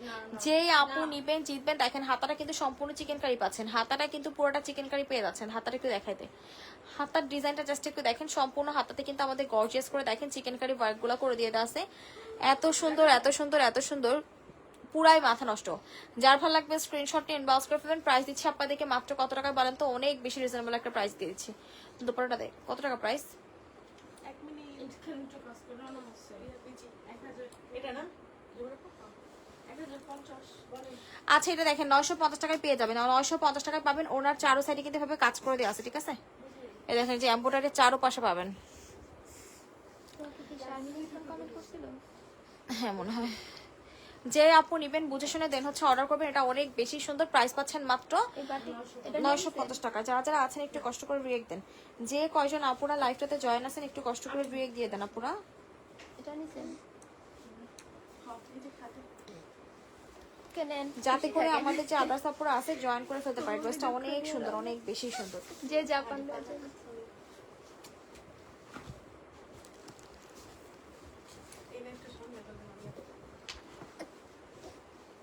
যেই আপু নিবেন জিতবেন। দেখেন হাতাটা কিন্তু সম্পূর্ণ চিকেন কারি পাচ্ছেন, হাতাটা কিন্তু পুরোটা চিকেন কারি পেয়ে যাচ্ছেন। হাতাটা একটু দেখাইতে, হাতার ডিজাইনটা জাস্ট একটু দেখেন। সম্পূর্ণ হাতাতে কিন্তু আমাদের গর্জিয়াস করে দেখেন চিকেন কারি ওয়ার্কগুলো করে দিয়ে দেওয়া আছে। এত সুন্দর এত সুন্দর এত সুন্দর, পুরাই মাথা নষ্ট। যার ভালো লাগবে স্ক্রিনশট নিয়ে ইনবক্স করে ফেলবেন। প্রাইস দিচ্ছি আপনাদেরকে মাত্র কত টাকা বলেন তো? অনেক বেশি রিজনেবল একটা প্রাইস দিয়ে দিচ্ছি। দুপুরটা দেখ কত টাকা প্রাইস? এক মিনিট খালি একটু কাজ করে নাও আছে। এটা না 1050 বলেন। আচ্ছা এটা দেখেন 950 টাকায় পেয়ে যাবেন, 950 টাকায় পাবেন। ওনার চারো সাইডে কিন্তু এভাবে কাজ করে দেওয়া আছে, ঠিক আছে? এই দেখেন যে এমব্রয়ডারি চারো পাশে পাবেন। তোমাকে কি শারমিন কমেন্ট করছিল? হ্যাঁ মনে হয়। যে আপু নিবেন বুঝে শুনে দেন হচ্ছে অর্ডার করবেন। এটা অনেক বেশি সুন্দর, প্রাইস পাচ্ছেন মাত্র এই বাটি এটা 950 টাকা। যারা যারা আছেন একটু কষ্ট করে রিয়েক্ট দেন। যে কয়জন আপুরা লাইভটাতে জয়েন আছেন একটু কষ্ট করে রিয়েক্ট দিয়ে দেন আপুরা। এটা নিছেন কেনেন যাতে করে আমাদের যে আদার্স আপুরা আছে জয়েন করে ফেলতে পারে। ড্রেসটা অনেক সুন্দর, অনেক বেশি সুন্দর। যে জাপান আছে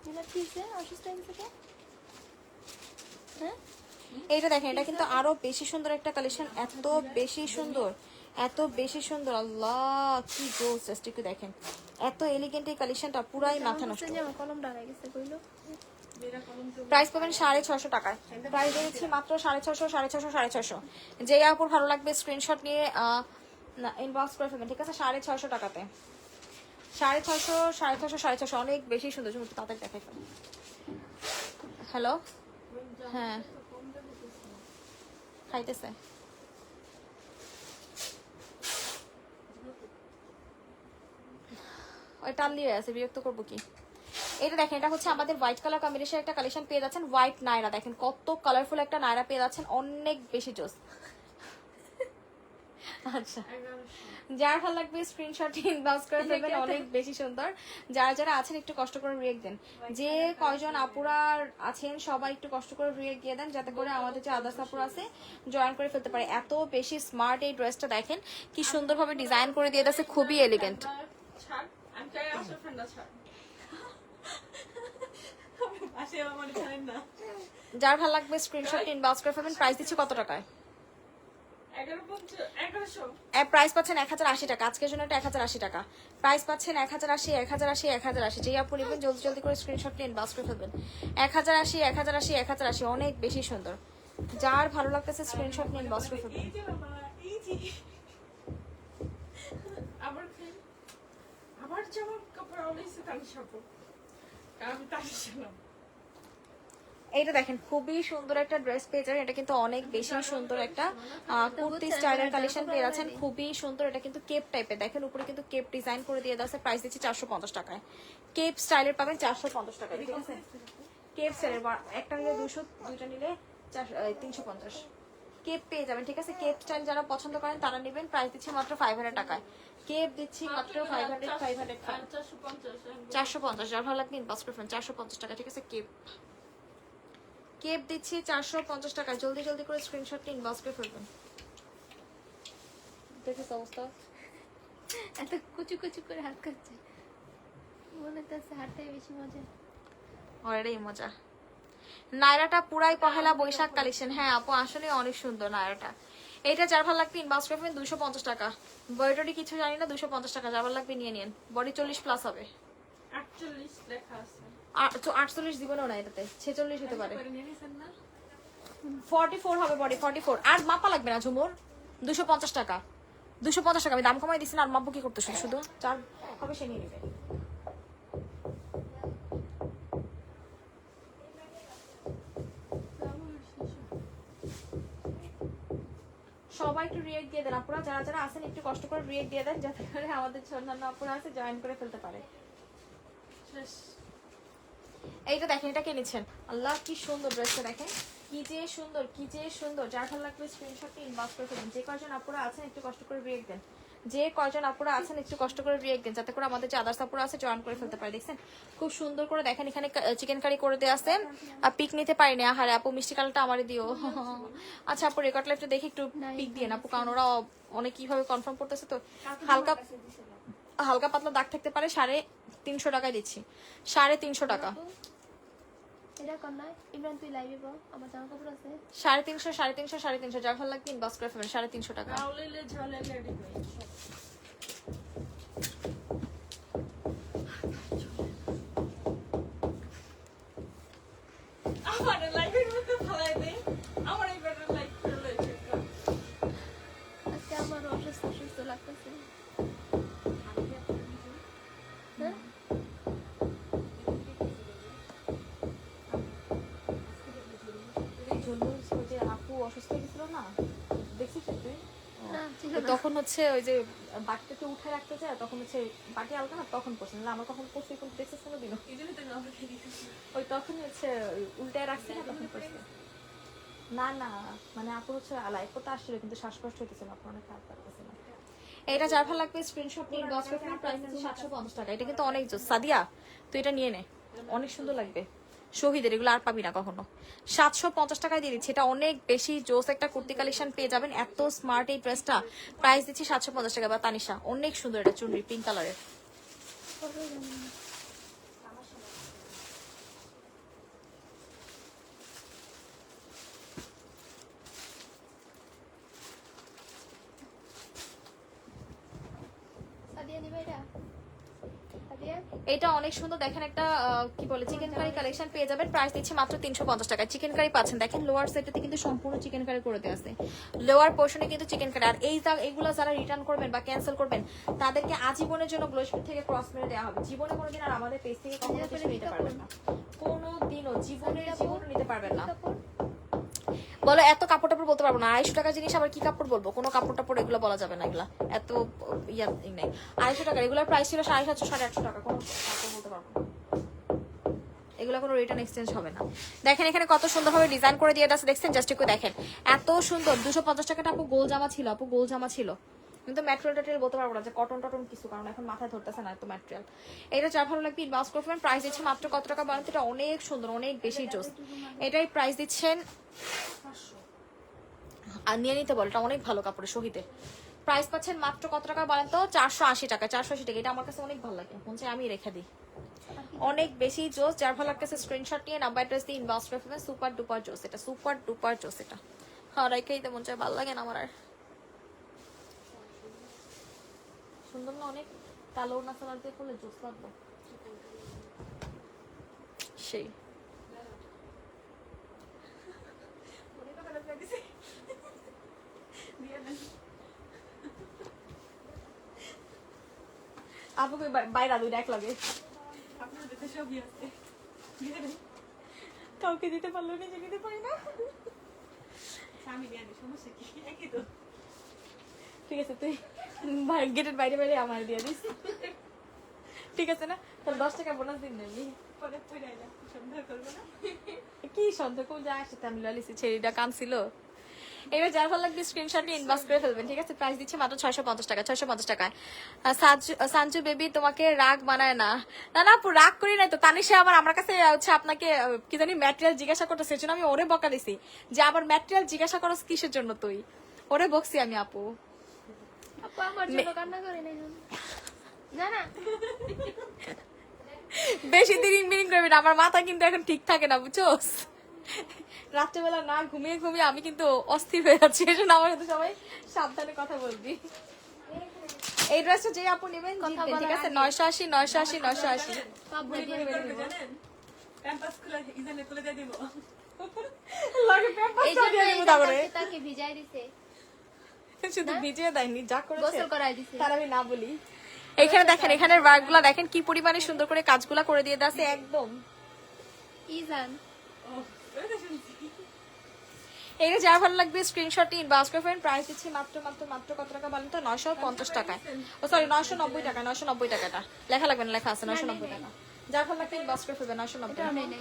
এটা কিসে অসুস্থ হয়েছে? হ্যাঁ এইটা দেখেন, এটা কিন্তু আরো বেশি সুন্দর একটা কালেকশন। এত বেশি সুন্দর, এত বেশি সুন্দর। আল্লাহ কি জোস, জাস্ট একটু দেখেন। এত এলিগেন্ট এই কালেকশনটা, পুরাই মাথা নষ্ট। যে আমার কলম ডালা গেছে কইলো প্রাইস পাবেন 650 টাকায়। প্রাইস দিচ্ছি মাত্র 650, 650, 650। যে আপুর ভালো লাগবে স্ক্রিনশট নিয়ে ইনবক্স করে ফেলবেন, ঠিক আছে? 650 টাকাতে 650, 650, 650 অনেক বেশি সুন্দর। তুমি একটু তাড়াতাড়ি দেখাই ফেলো। হ্যালো, হ্যাঁ খাইতেছে। ওই টান দিয়ে আছে, বিরক্ত করবো কি? এটা দেখেন, এটা হচ্ছে আমাদের হোয়াইট কালার কম্বিনেশন একটা কালেকশন পেয়ে যাচ্ছেন। হোয়াইট নায়রা দেখেন কত কালারফুল একটা নায়রা পেয়ে যাচ্ছেন, অনেক বেশি জোস। আচ্ছা যার ভালো লাগবে স্ক্রিনশট ইনবক্স করে ফেলবেন, অনেক বেশি সুন্দর। যারা যারা আছেন একটু কষ্ট করে রিয়েক্ট দেন। যে কয়জন আপুরা আছেন সবাই একটু কষ্ট করে রিয়েক্ট দিয়ে দেন, যাতে করে আমাদের যে আদার্স আপুরা আছে জয়েন করে ফেলতে পারে। এত বেশি স্মার্ট এই ড্রেসটা দেখেন কি সুন্দরভাবে ডিজাইন করে দিয়ে দিয়েছে, খুবই এলিগেন্ট। আমি চাই আসো ঠান্ডা ছাড় আসে আমার জানেন না যার ভালো লাগবে স্ক্রিনশট ইনবক্স করে ফেলবেন। প্রাইস দিচ্ছি কত টাকায়? 1150 প্রাইস পাচ্ছেন 1080 টাকা। আজকের জন্য এটা 1080 টাকা। প্রাইস পাচ্ছেন 1080, 1080, 1080। যেই আপু নেবেন জলদি জলদি করে স্ক্রিনশট নিয়ে ইনবক্স করে ফেলবেন। 1080, 1080, 1080 অনেক বেশি সুন্দর। যার ভালো লাগতেছে স্ক্রিনশট নিয়ে ইনবক্স করে ফেলবেন। আবার জামা কাপড় অনেক তালি সাপো আমি তালি ছিলাম। এইটা দেখেন খুবই সুন্দর একটা ড্রেস পেয়ে যাবেন। এটা কিন্তু অনেক বেশি সুন্দর একটা কুর্তি স্টাইলের কালেকশন পেয়ে যাচ্ছেন, খুবই সুন্দর। এটা কিন্তু কেপ টাইপের, দেখেন উপরে কিন্তু কেপ ডিজাইন করে দিয়ে দেওয়া আছে। প্রাইস দিচ্ছি 450 টাকায়। কেপ স্টাইলের পাবেন 450 টাকায়, ঠিক আছে? কেপ স্টাইলের একটা নিলে 200, দুইটা নিলে 350 কেপ পেয়ে যাবেন, ঠিক আছে? কেপ স্টাইল যারা পছন্দ করেন তারা নেবেন। প্রাইস দিচ্ছি মাত্র 500 টাকায়। কেপ দিচ্ছি মাত্র 500, 450। যার ভালো লাগবে ইনবক্স করে ফেলুন। 450 টাকা, ঠিক আছে? কেপ দিচ্ছি 450 টাকা। জলদি জলদি করে স্ক্রিনশট নিয়ে ইনবক্স করে ফেলবেন। দেখিস অবস্থা, এত কুচু কুচু করে হাত কাটছে মনে তো হাতটাই বেশি মজা। অরেই মজা। নায়রাটা পুরাই পহেলা বৈশাখ কালেকশন। হ্যাঁ আপু আসলে অনেক সুন্দর নায়রাটা। এইটা যার ভালো লাগবে ইনবক্স করে ফেলবেন। 250 টাকা। বডিটি কিছু জানি না, 250 টাকা। যার ভালো লাগবে নিয়ে নিন। বডি 40 প্লাস হবে। 48 লেখা আছে। 48 দিবেনও না, এটাতে 46 হতে পারে। 44 হবে বডি, 44। আর মাপা লাগবে না ঝুমুর। 250 টাকা, 250 টাকা। আমি দাম কমাই দিচ্ছি না, আর মাপবো কি করতে? শুধু শুধু চার হবে, সে নিয়ে নেবে। সবাই একটু রিয়েক্ট দিয়ে দেন আপুরা, যারা যারা আছেন একটু কষ্ট করে রিয়েক্ট দিয়ে দেন, যাতে করে আমাদের অন্যান্য আপুরা আছে জয়েন করে ফেলতে পারে। এইটা দেখেন, এটা কে নিচ্ছেন? আল্লাহ কি সুন্দর ড্রেসটা দেখেন, কি যে সুন্দর, কি যে সুন্দর। যার ভালো লাগবে স্ক্রিনশট ইনবক্স করে ফেলুন। যে কয়জন আপুরা আছেন একটু কষ্ট করে রিয়েক্ট দেন। যে কয়জন আপুরা আছেন একটু কষ্ট করে রিয়েক্ট দেন, যাতে করে আমাদের যে আদার্স আপুরা আছে জয়েন করে ফেলতে পারে। দেখছেন খুব সুন্দর করে দেখেন, এখানে চিকেন কারি করে দেওয়া আছে। আর পিক নিতে পারিনি, আহারে আপু মিষ্টি কালারটা আমারই দিও। আচ্ছা আপু রেকর্ড লাইফটা দেখি একটু পিক দিয়ে আপু, কারণ ওরা অনেক কিভাবে কনফার্ম করতেছে তো। হালকা হালকা পাতলা দাগ থাকতে পারে, 350 টাকায় দিচ্ছি, 350 টাকা। এটা কর না ইমরান, তুই লাইভে পাও, আমার জামা কাপড় আছে 350 350 350, যার ভালো লাগবে ইনবক্স করে ফেলবেন। 350 টাকা। রাউলেলে ঝালে লেডি ভাই আমার লাইফের মধ্যে ফলাই দে, আমার এই বেটার লাইফ চলে এসেছে। আজকে আমার অসুস্থ অসুস্থ লাগতেছে। হ্যাঁ? আপু অসুস্থ হয়েছিল না, দেখছিস তুই? না, ছিল তো না। তখন হচ্ছে ওই যে বাটিটাকে উঠে রাখতে যায়, তখন হচ্ছে বাটি আলগা না, তখন করছে না, আমার কখন করছি কোন দেখছিস কোনো দিনও, ওই তখনই হচ্ছে উল্টায় রাখছি না, তখন করছে। না না মানে আপু হচ্ছে লাইফ করতে আসছিল, কিন্তু শ্বাসকষ্ট হইতেছিল, আপনার অনেক খারাপ লাগতেছিল। এটা যার ভালো লাগবে স্ক্রিনশট নিয়ে ইনবক্স করে ফেলুন। প্রাইস হচ্ছে 750 টাকা। এটা কিন্তু অনেক জোস। সাদিয়া তুই এটা নিয়ে নে, অনেক সুন্দর লাগবে। শহীদের এগুলো আর পাবি না কখনো। 750 টাকায় দিয়ে দিচ্ছি, এটা অনেক বেশি জোস একটা কুর্তি কালেকশন পেয়ে যাবেন। এত স্মার্ট এই ড্রেসটা, প্রাইস দিচ্ছি 750 টাকা। বা তানিশা অনেক সুন্দর, এটা চুনরি পিঙ্ক কালারের। সাদিয়া নিবে এটা? সাদিয়া এটা অনেক সুন্দর, দেখেন একটা কি বলে চিকেন কারি কালেকশন পেয়ে যাবেন। প্রাইস দিচ্ছে মাত্র 350 টাকা। চিকেন কারি পাচ্ছেন, দেখেন লোয়ার সেটটাতে কিন্তু সম্পূর্ণ চিকেন কারি করে দেওয়া আছে, লোয়ার পোর্শনে কিন্তু চিকেন কারি। আর এইগুলো যারা রিটার্ন করবেন বা ক্যান্সেল করবেন, তাদেরকে আজীবনের জন্য গ্লোসফিট থেকে ক্রস মেরে দেওয়া হবে। জীবনে কোনোদিন আর আমাদের পেজ থেকে কখনো কিছু নিতে পারবেন না, কোনোদিনও জীবনে নিতে পারবেন না। কাপড় বলো এত কাপড় টাপড় বলতে পারবো না, 250 টাকা জিনিস আবার কি কাপড় বলবো, কোনো কাপড় টাপড় এগুলো বলা যাবে না, এগুলা এত নেই। 250 টাকা রেগুলার প্রাইস ছিল 750 850 টাকা, কোনো কাপড় বলতে পারবো না, এগুলো কোনো রিটার্ন এক্সচেঞ্জ হবে না। দেখেন এখানে কত সুন্দরভাবে ডিজাইন করে দিয়ে আছে, দেখছেন জাস্ট একটু দেখেন, এত সুন্দর। 250 টাকাটা আপু গোল জামা ছিল, আপু গোল জামা ছিল, কিন্তু ম্যাটেরিয়াল টাটেরিয়াল বলতে পারবো না যে কটন টটন কিছু, কারণ এখন মাথায় ধরতেছে না এত ম্যাটেরিয়াল। এটা যার ভালো লাগবে ইনবক্স করবেন। প্রাইস দিচ্ছে মাত্র কত টাকা বলেন তো? এটা অনেক সুন্দর, অনেক বেশি জোস। এটাই প্রাইস দিচ্ছেন, আর নিয়ে নিতে বল, এটা অনেক ভালো কাপড়ে শহীদের। প্রাইস পাচ্ছেন মাত্র কত টাকা বলেন তো? 480 টাকা। 480 টাকা। এটা আমার কাছে অনেক ভালো লাগে, মনে চাই আমি রেখে দিই, অনেক বেশি জোস। যার ভালো লাগতেছে স্ক্রিনশট নিয়ে নাম্বার অ্যাড্রেস দিয়ে ইনবক্স করে ফেলবেন। সুপার ডুপার জোস, এটা সুপার ডুপার জোস। এটা হ্যাঁ রেখেই তো মন চায়, ভালো লাগে না আমার আর। সুন্দর না অনেক, কালো না সালার দিয়ে করলে জোস লাগবে সেই। আপুকে বাইরে দুই এক লাগে, কাউকে দিতে পারলো নিজে নিতে পারি না। ঠিক আছে তুই গেটের বাইরে বাইরে আমার দিয়ে দিস, ঠিক আছে না? তাহলে 10 টাকা বোনাস দিন নেবি। কি সন্দেহ কোন যা আসছে, আমি লালিসি ছেড়িটা কানছিল। এবার যার ভালো লাগবে স্ক্রিনশট নিয়ে ইনবক্স করে ফেলবেন, ঠিক আছে? প্রাইস দিচ্ছে মাত্র 650 টাকা। 650 টাকায়। সাঞ্জু বেবি তোমাকে রাগ বানায় না? না না আপু রাগ করি নাই তো, তানিশা আমার কাছে হচ্ছে আপনাকে কি জানি ম্যাটেরিয়াল জিজ্ঞাসা করতে, সেজন্য আমি ওরে বকা দিছি যে আবার ম্যাটেরিয়াল জিজ্ঞাসা করস কিসের জন্য, তুই ওরে বকছি আমি। আপু আপু আমার জন্য কান্না করে নাই না না বেশি দিন মিনিং করবি না, আমার মাথা কিন্তু এখন ঠিক থাকে না বুঝছোস। রাত্রেবেলা না ঘুমিয়ে ঘুমিয়ে আমি কিন্তু অস্থির হয়ে যাচ্ছি, এই জন্য আমার সাথে সবাই সাবধানে কথা বলবি। এই ড্রেসটা যে আপু নেবেন জিতবেন, ঠিক আছে? 980 980 980। পাবনা দিয়ে লাগে পেপার এই দিয়ে জন্য দিব তারপরে। তাকে ভিজাই দিছে, শুধু ভিজিয়ে দেয়নি, যা করেছে গোসল করাই দিছে। তার আমি না বলি। এখানে দেখেন, এখানের ওয়ার্কগুলো দেখেন কি পরিমাণে সুন্দর করে কাজগুলা করে দিয়ে আছে একদম। ইজান এটা যা ভালো লাগবে স্ক্রিনশট নিয়ে ইনবক্স করে ফেলেন। প্রাইস দিচ্ছি মাত্র মাত্র মাত্র কত টাকা বলেন তো? 950 টাকায়। ও সরি 990 টাকা। 990 টাকাটা লেখা লাগবে না, লেখা আছে 990 টাকা। যা ভালো লাগবে ইনবক্স করে ফেলবেন। 990 টাকা। নেই নাই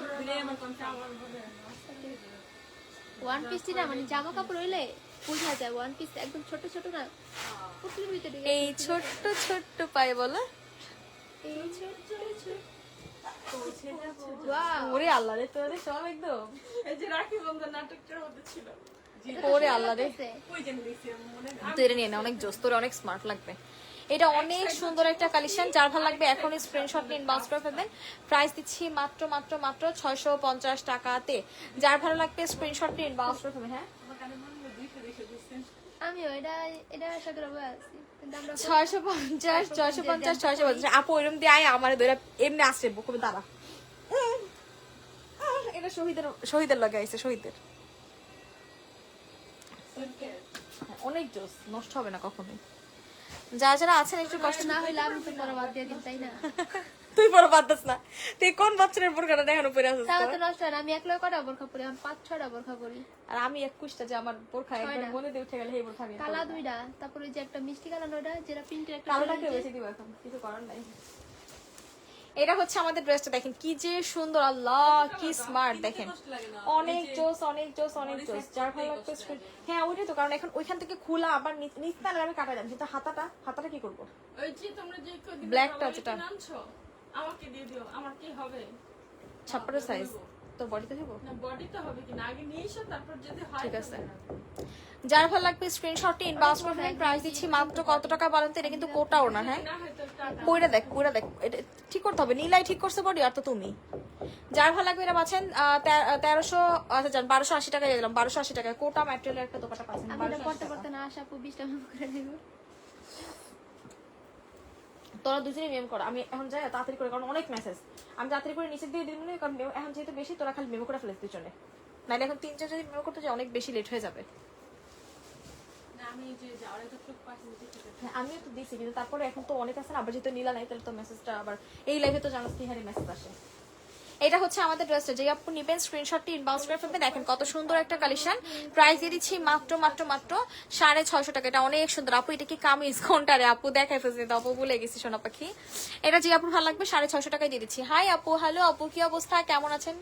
ওয়ান পিস না, মানে জামা কাপড় হইলে বোঝা যায় ওয়ান পিস একদম ছোট ছোট না পুতুলের ভিতরে এই ছোট্ট ছোট্ট পায়ে বলো এই ছোট ছোট ওয়াও ওরে আল্লাহ রে তোর সব একদম এই যে রাখি বন্ধন নাটকটার মধ্যে ছিল ওরে আল্লাহ রে ওই যে দিছি মনে তুই এটা নিয়ে নে, অনেক জোস, তোর অনেক স্মার্ট লাগবে। এটা অনেক সুন্দর একটা কালেকশন, যার ভালো লাগবে এখন স্ক্রিনশট নিয়ে ইনবক্স করে ফেলবেন। প্রাইস দিচ্ছি মাত্র মাত্র মাত্র 650 টাকাতে। যার ভালো লাগবে স্ক্রিনশট নিয়ে ইনবক্স করে ফেলবেন। হ্যাঁ আমার কানে মনে হয় 200 দিচ্ছেন আমিও এটা আশা করে আছি কিন্তু আমরা 650 আপু এরকম দিয়ে আয় আমার ধরে এমনি আসছে খুবই দাঁড়া। এটা শহীদের লগে আইছে, শহীদের অনেক জোস, নষ্ট হবে না কখনোই। যারা যারা আছেন একটু কষ্ট না হইলে আমি তো পরে বাদ দিয়ে দিই তাই না তুই পরে বাদ দিস না, তুই কোন বাচ্চার বোরখাটা দেখানো পরে আসিস তাও তো নষ্ট হয় না। আমি একলা কটা বোরখা পরি, আমি 5-6টা বোরখা পরি। আর আমি 21টা যে আমার বোরখা একবার মনে দিয়ে উঠে গেলে এই বোরখা আমি আর কালা পরবো না। 2টা, তারপরে ওই যে একটা মিষ্টি কালার ওটা যেটা প্রিন্টের একটা কালোটাকে বেশি দিব এখন, কিছু করার নাই। এটা হচ্ছে আমাদের ড্রেসটা, দেখেন কি যে সুন্দর, আল্লাহ কি স্মার্ট, দেখেন অনেক জোস অনেক জোস অনেক জোস। যার ভালো লাগবে হ্যাঁ ওইটাই তো, কারণ এখন ওইখান থেকে খোলা আবার নিচ না আমি কাটা যাবে, কিন্তু হাতাটা কি করবো? ওই যে তোমরা যে কদিন ব্ল্যাকটা যেটা আনছো আমাকে দিয়ে দিও, আমার কি হবে? 56 সাইজ তো বডিতে দেবো। না বডি তো হবে কিনা আগে নিয়ে এসো, তারপর যদি হয় ঠিক আছে, যার ভালো লাগবে স্ক্রিনশটটি ইনবক্স করে ফেলেন। প্রাইস দিচ্ছি মাত্র কত টাকা বলেন তো? এটা কিন্তু কোটা ওনা, হ্যাঁ না হয়তো টাকা কইরা দেখ এটা ঠিক করতে হবে। নীলাই ঠিক করছে বডি, আর তো তুমি। যার ভালো লাগবে এটা পাচ্ছেন 1300, আচ্ছা জান 1280 টাকা দিয়ে দিলাম। 1280 টাকায় কোটা ম্যাটেরিয়ালের একটা দোপাট্টা পাচ্ছেন। আমি এটা পড়তে পড়তে না আসা আপু 20 টাকা করে নেব। তোরা দুজনেই মেম কর, আমি এখন যাই তাড়াতাড়ি করে, কারণ অনেক মেসেজ। আমি তাড়াতাড়ি করে নিচে দিয়ে দিই, কারণ এখন যেহেতু বেশি তোরা খালি মেমো করে ফেলিস পিছনে, নাহলে এখন 3-4 যদি মেমো করতে যাই অনেক বেশি লেট হয়ে যাবে। না আমি যে যাওয়ার একটা টুক পাচ্ছি দেখতে হ্যাঁ আমিও তো দিছি, কিন্তু তারপরে এখন তো অনেক আছে না, আবার যেহেতু নীলা নাই তাহলে তো মেসেজটা আবার এই লাইভে তো জানাস কি হারে মেসেজ আসে। এটা হচ্ছে আমাদের ড্রেসটা, যে আপু নিবেন স্ক্রিনশটটি ইনবক্স করে ফেলবেন। দেখেন কত সুন্দর একটা কালেকশন, প্রাইস দিয়ে দিচ্ছি মাত্র মাত্র মাত্র 650 টাকা। এটা অনেক সুন্দর আপু, এটা কি কামিজ কোনটা রে আপু? দেখাই ফেলছি তো আপু, ভুলে গেছি সোনা পাখি। এটা যে আপুর ভালো লাগবে 650 টাকায় দিয়ে দিচ্ছি। হাই আপু, হ্যালো আপু, কি অবস্থা, কেমন আছেন?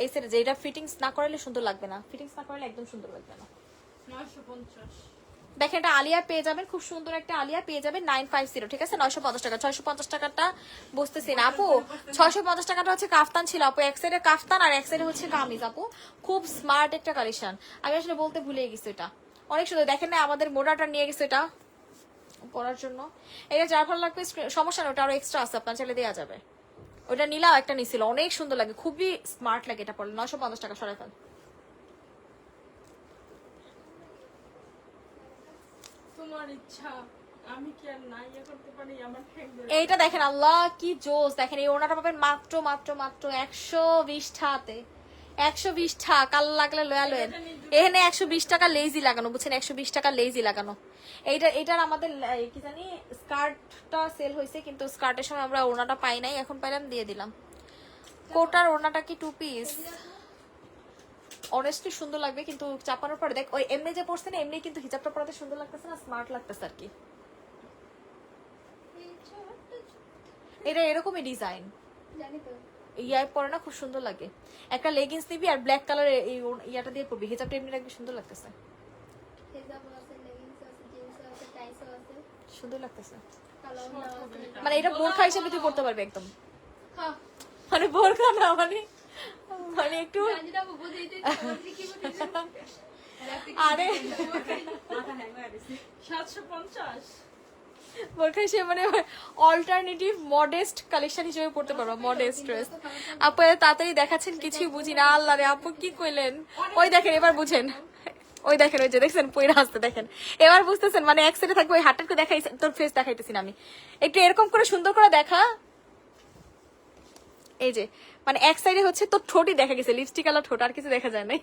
এই সেটা যে এটা ফিটিংস না করালে সুন্দর লাগবে না, ফিটিংস না করলে একদম সুন্দর লাগবে না। 950 দেখেন এটা আলিয়া পেয়ে যাবেন, খুব সুন্দর একটা আলিয়া পেয়ে যাবেন 950, ঠিক আছে 950 টাকা। 650 টাকাটা বুঝতেছি না আপু, 650 টাকাটা হচ্ছে কাফতান ছিল আপু, এক সাইডে কাফতান আর এক সাইডে হচ্ছে কামিজ আপু, খুব স্মার্ট একটা কালেকশন। আমি আসলে বলতে ভুলে গেছি, এটা অনেক সুন্দর। দেখেন না আমাদের মোড়াটা নিয়ে গেছে এটা পরার জন্য। এটা যার ভালো লাগবে সমস্যা না, ওটা আরো এক্সট্রা আছে, আপনার ছেলে দেওয়া যাবে। ওটা নীলাও একটা নিছিল, অনেক সুন্দর লাগে, খুবই স্মার্ট লাগে এটা পরলে। 950 টাকা সরাই ফেল। তোমার ইচ্ছা, আমি কি আর না ইয়ে করতে পারি? আমার ঠেকবে এইটা দেখেন, আল্লাহ কি জোস, দেখেন এই ওনাটা পাবেন মাত্র মাত্র মাত্র 120 টাকাতে। 120 টাকা, কাল লাগলে লয়া লয়েন। এখানে 120 টাকা লেজি লাগানো, বুঝছেন, 120 টাকা লেজি লাগানো। এটার আমাদের কি জানি স্কার্টটা সেল হয়েছে, কিন্তু স্কার্টের সময় আমরা ওনাটা পাই নাই, এখন পাইলাম দিয়ে দিলাম। কোটার ওনাটা কি 2 পিস, অনেস্টলি সুন্দর লাগবে, কিন্তু চাপানোর পরে দেখ ওই এমনি যে পড়ছে না, এমনি কিন্তু হিজাবটা পরাতে সুন্দর লাগতেছে না, স্মার্ট লাগতেছে আর কি। এটা এরকমই ডিজাইন, জানি তো ইয়ায় পরে না খুব সুন্দর লাগে। একটা লেগিংস নিবি আর ব্ল্যাক কালারের এই ইয়াটা দিয়ে পরবি, হিজাবটা এমনি লাগবে, সুন্দর লাগতেছে, হেজাবও আছে, লেগিংস আছে, জিন্স আছে, টাইসও আছে, সুন্দর লাগতেছে। কালাও আছে। মানে এটা বোরখা হিসেবে তুই পড়তে পারবি একদম, হ্যাঁ মানে বোরখা না, মানে মানে একটু জানি না আপু বুঝেই দিই তোমাদের কি বুঝেই আরে 750 বোরখা হিসেবে মানে অল্টারনেটিভ মডেস্ট কালেকশন হিসেবে পড়তে পারবো, মডেস্ট ড্রেস। আপু এত তাড়াতাড়ি দেখাচ্ছেন, কিছুই বুঝি না, আল্লাহ রে আপু কি কইলেন? ওই দেখেন এবার বুঝেন, ওই দেখেন ওই যে দেখছেন পয়রা আসতে, দেখেন এবার বুঝতেছেন। মানে এক সাইডে থাকবে ওই হাতটাকে দেখাই, তোর ফেস দেখাইতেছি না আমি, একটু এরকম করে সুন্দর করে দেখা। এই যে মানে এক সাইডে হচ্ছে তোর ঠোঁটই দেখা গেছে, লিপস্টিক আর ঠোঁট, আর কিছু দেখা যায় নাই।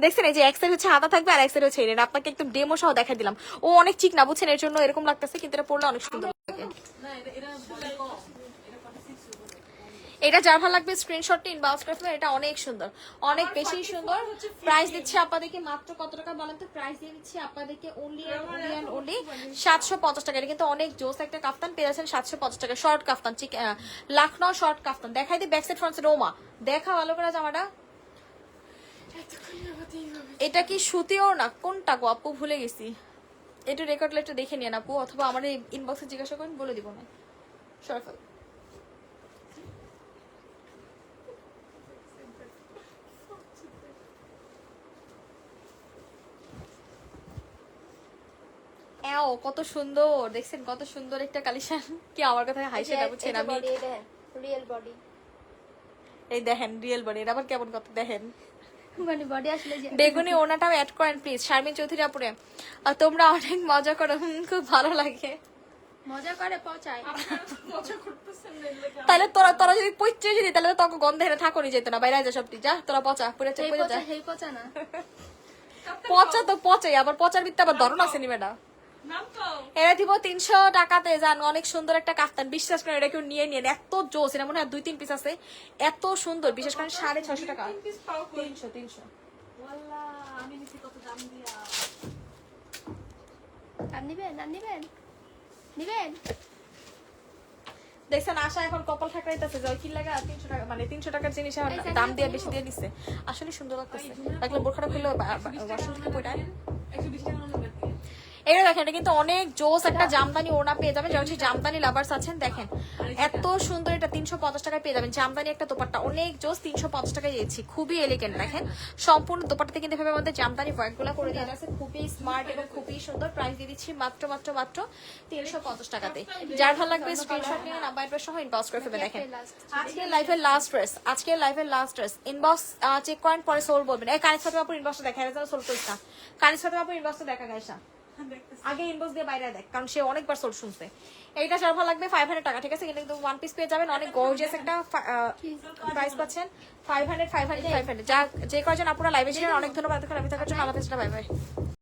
দেখছেন এই যে এক সাইড হচ্ছে হাতা থাকবে আর এক সাইড হচ্ছে এটা, আপনাকে একদম ডেমো সহ দেখা দিলাম। ও অনেক চিক না, বুঝছেন, এর জন্য এরকম লাগতেছে, কিন্তু এটা পরলে অনেক সুন্দর লাগে। না এটা বলে কম, এটা 46 উপরে। এটা যার ভালো লাগবে স্ক্রিনশটটি ইনবক্স করে ফেলুন। এটা অনেক সুন্দর, অনেক বেশি সুন্দর। প্রাইস দিচ্ছি আপনাদেরকে মাত্র কত টাকা বলেন তো? প্রাইস দিয়ে দিচ্ছি আপনাদেরকে অনলি অ্যান্ড অনলি 750 টাকা। এটা কিন্তু অনেক জোস একটা কাফতান পেয়ে যাচ্ছেন 750 টাকা। শর্ট কাফতান, লাখনৌ শর্ট কাফতান। দেখাই দিই ব্যাক সাইড ফ্রন্ট সাইড। ওমা দেখা ভালো করে জামাটা এটা কি সুতিও না, কোনটা গো আপু ভুলে গেছি। এটা রেকর্ড লাইটটা দেখে নিয়ে আপু, অথবা আমার এই ইনবক্সে জিজ্ঞাসা করেন, বলে দিব না। সরফল এও কত সুন্দর দেখছেন, কত সুন্দর একটা কালেকশন। কি আমার কথা হাইসে না বুঝছেন আমি। রিয়েল বডি, এই দেখেন রিয়েল বডি, এটা আবার কেমন কথা দেখেন। মানে বডি আসলে যে বেগুনি ওনাটাও অ্যাড করেন প্লিজ, শারমিন চৌধুরী আপুরে। আর তোমরা অনেক মজা করো, খুব ভালো লাগে। মজা করে পচায়। তাহলে তোরা তোরা যদি পচে যদি, তাহলে তো তোকে গন্ধে হেরে থাকনি যেত না, বাইরে যা সবটি যা, তোরা পচা পুরে চেক করে যা। হেই পচা না, পচা তো পচাই, আবার পচার ভিত্তি আবার ধরন আছে নি ম্যাডাম। এরা দিব 300 টাকাতে, জান অনেক সুন্দর একটা কাফতান, বিশ্বাস করেন এটা কেউ নিয়ে নিয়ে এত জোস। এটা মনে হয় 2-3 পিস আছে, এত সুন্দর, বিশেষ করে 650 টাকা। 300 আর নিবেন নিবেন দেখছেন আশা এখন কপাল ঠাকরাইতেছে যে কি লাগা 300 টাকা, মানে 300 টাকার জিনিস এখন দাম দিয়ে বেশি দিয়ে দিচ্ছে। আসলে সুন্দর লাগতেছে, লাগলে বোরখাটা খুলে ওয়াশরুম থেকে পড়া। এটা দেখেন, এটা কিন্তু অনেক জোস একটা জামদানি ওড়না পেয়ে যাবেন, যারা হচ্ছে জামদানি লাভার্স আছেন। দেখেন এত সুন্দর, এটা 350 টাকায় পেয়ে যাবেন। জামদানি একটা দোপাট্টা, অনেক জোস, 350 টাকায় দিয়েছি, খুবই এলিগেন্ট। দেখেন সম্পূর্ণ দোপাট্টাতে কিন্তু এভাবে আমাদের জামদানি ওয়ার্কগুলো করে দেওয়া আছে, খুবই স্মার্ট এবং খুবই সুন্দর। প্রাইস দিয়ে দিচ্ছি মাত্র 350 টাকাতে। যার ভালো লাগবে স্ক্রিনশট নিয়ে নাম্বার সহ ইনবক্স করে ফেলবে। দেখেন আজকের লাইভের লাস্ট ড্রেস, ইনবক্স চেক করেন, পরে সোল বলবেন। এই কানিস ফাতেমা আপুর ইনবক্সটা দেখা, এটা সোল করিস না। কানিস ফাতেমা আপুর ইনবক্সটা দেখা গাইসা, আগে ইনবক্স দিয়ে বাইরে দেখ, কারণ সে অনেকবার সোল শুনছে। এইটা যার ভালো লাগবে 500 টাকা, ঠিক আছে? কিন্তু ওয়ান পিস পেয়ে যাবেন, অনেক গর্জিয়াস একটা প্রাইস পাচ্ছেন। 500 যা যে কয়জন আপনারা লাইভে ছিলেন অনেক ধন্যবাদ। আমি থাকার জন্য আলাদা, বাই বাই।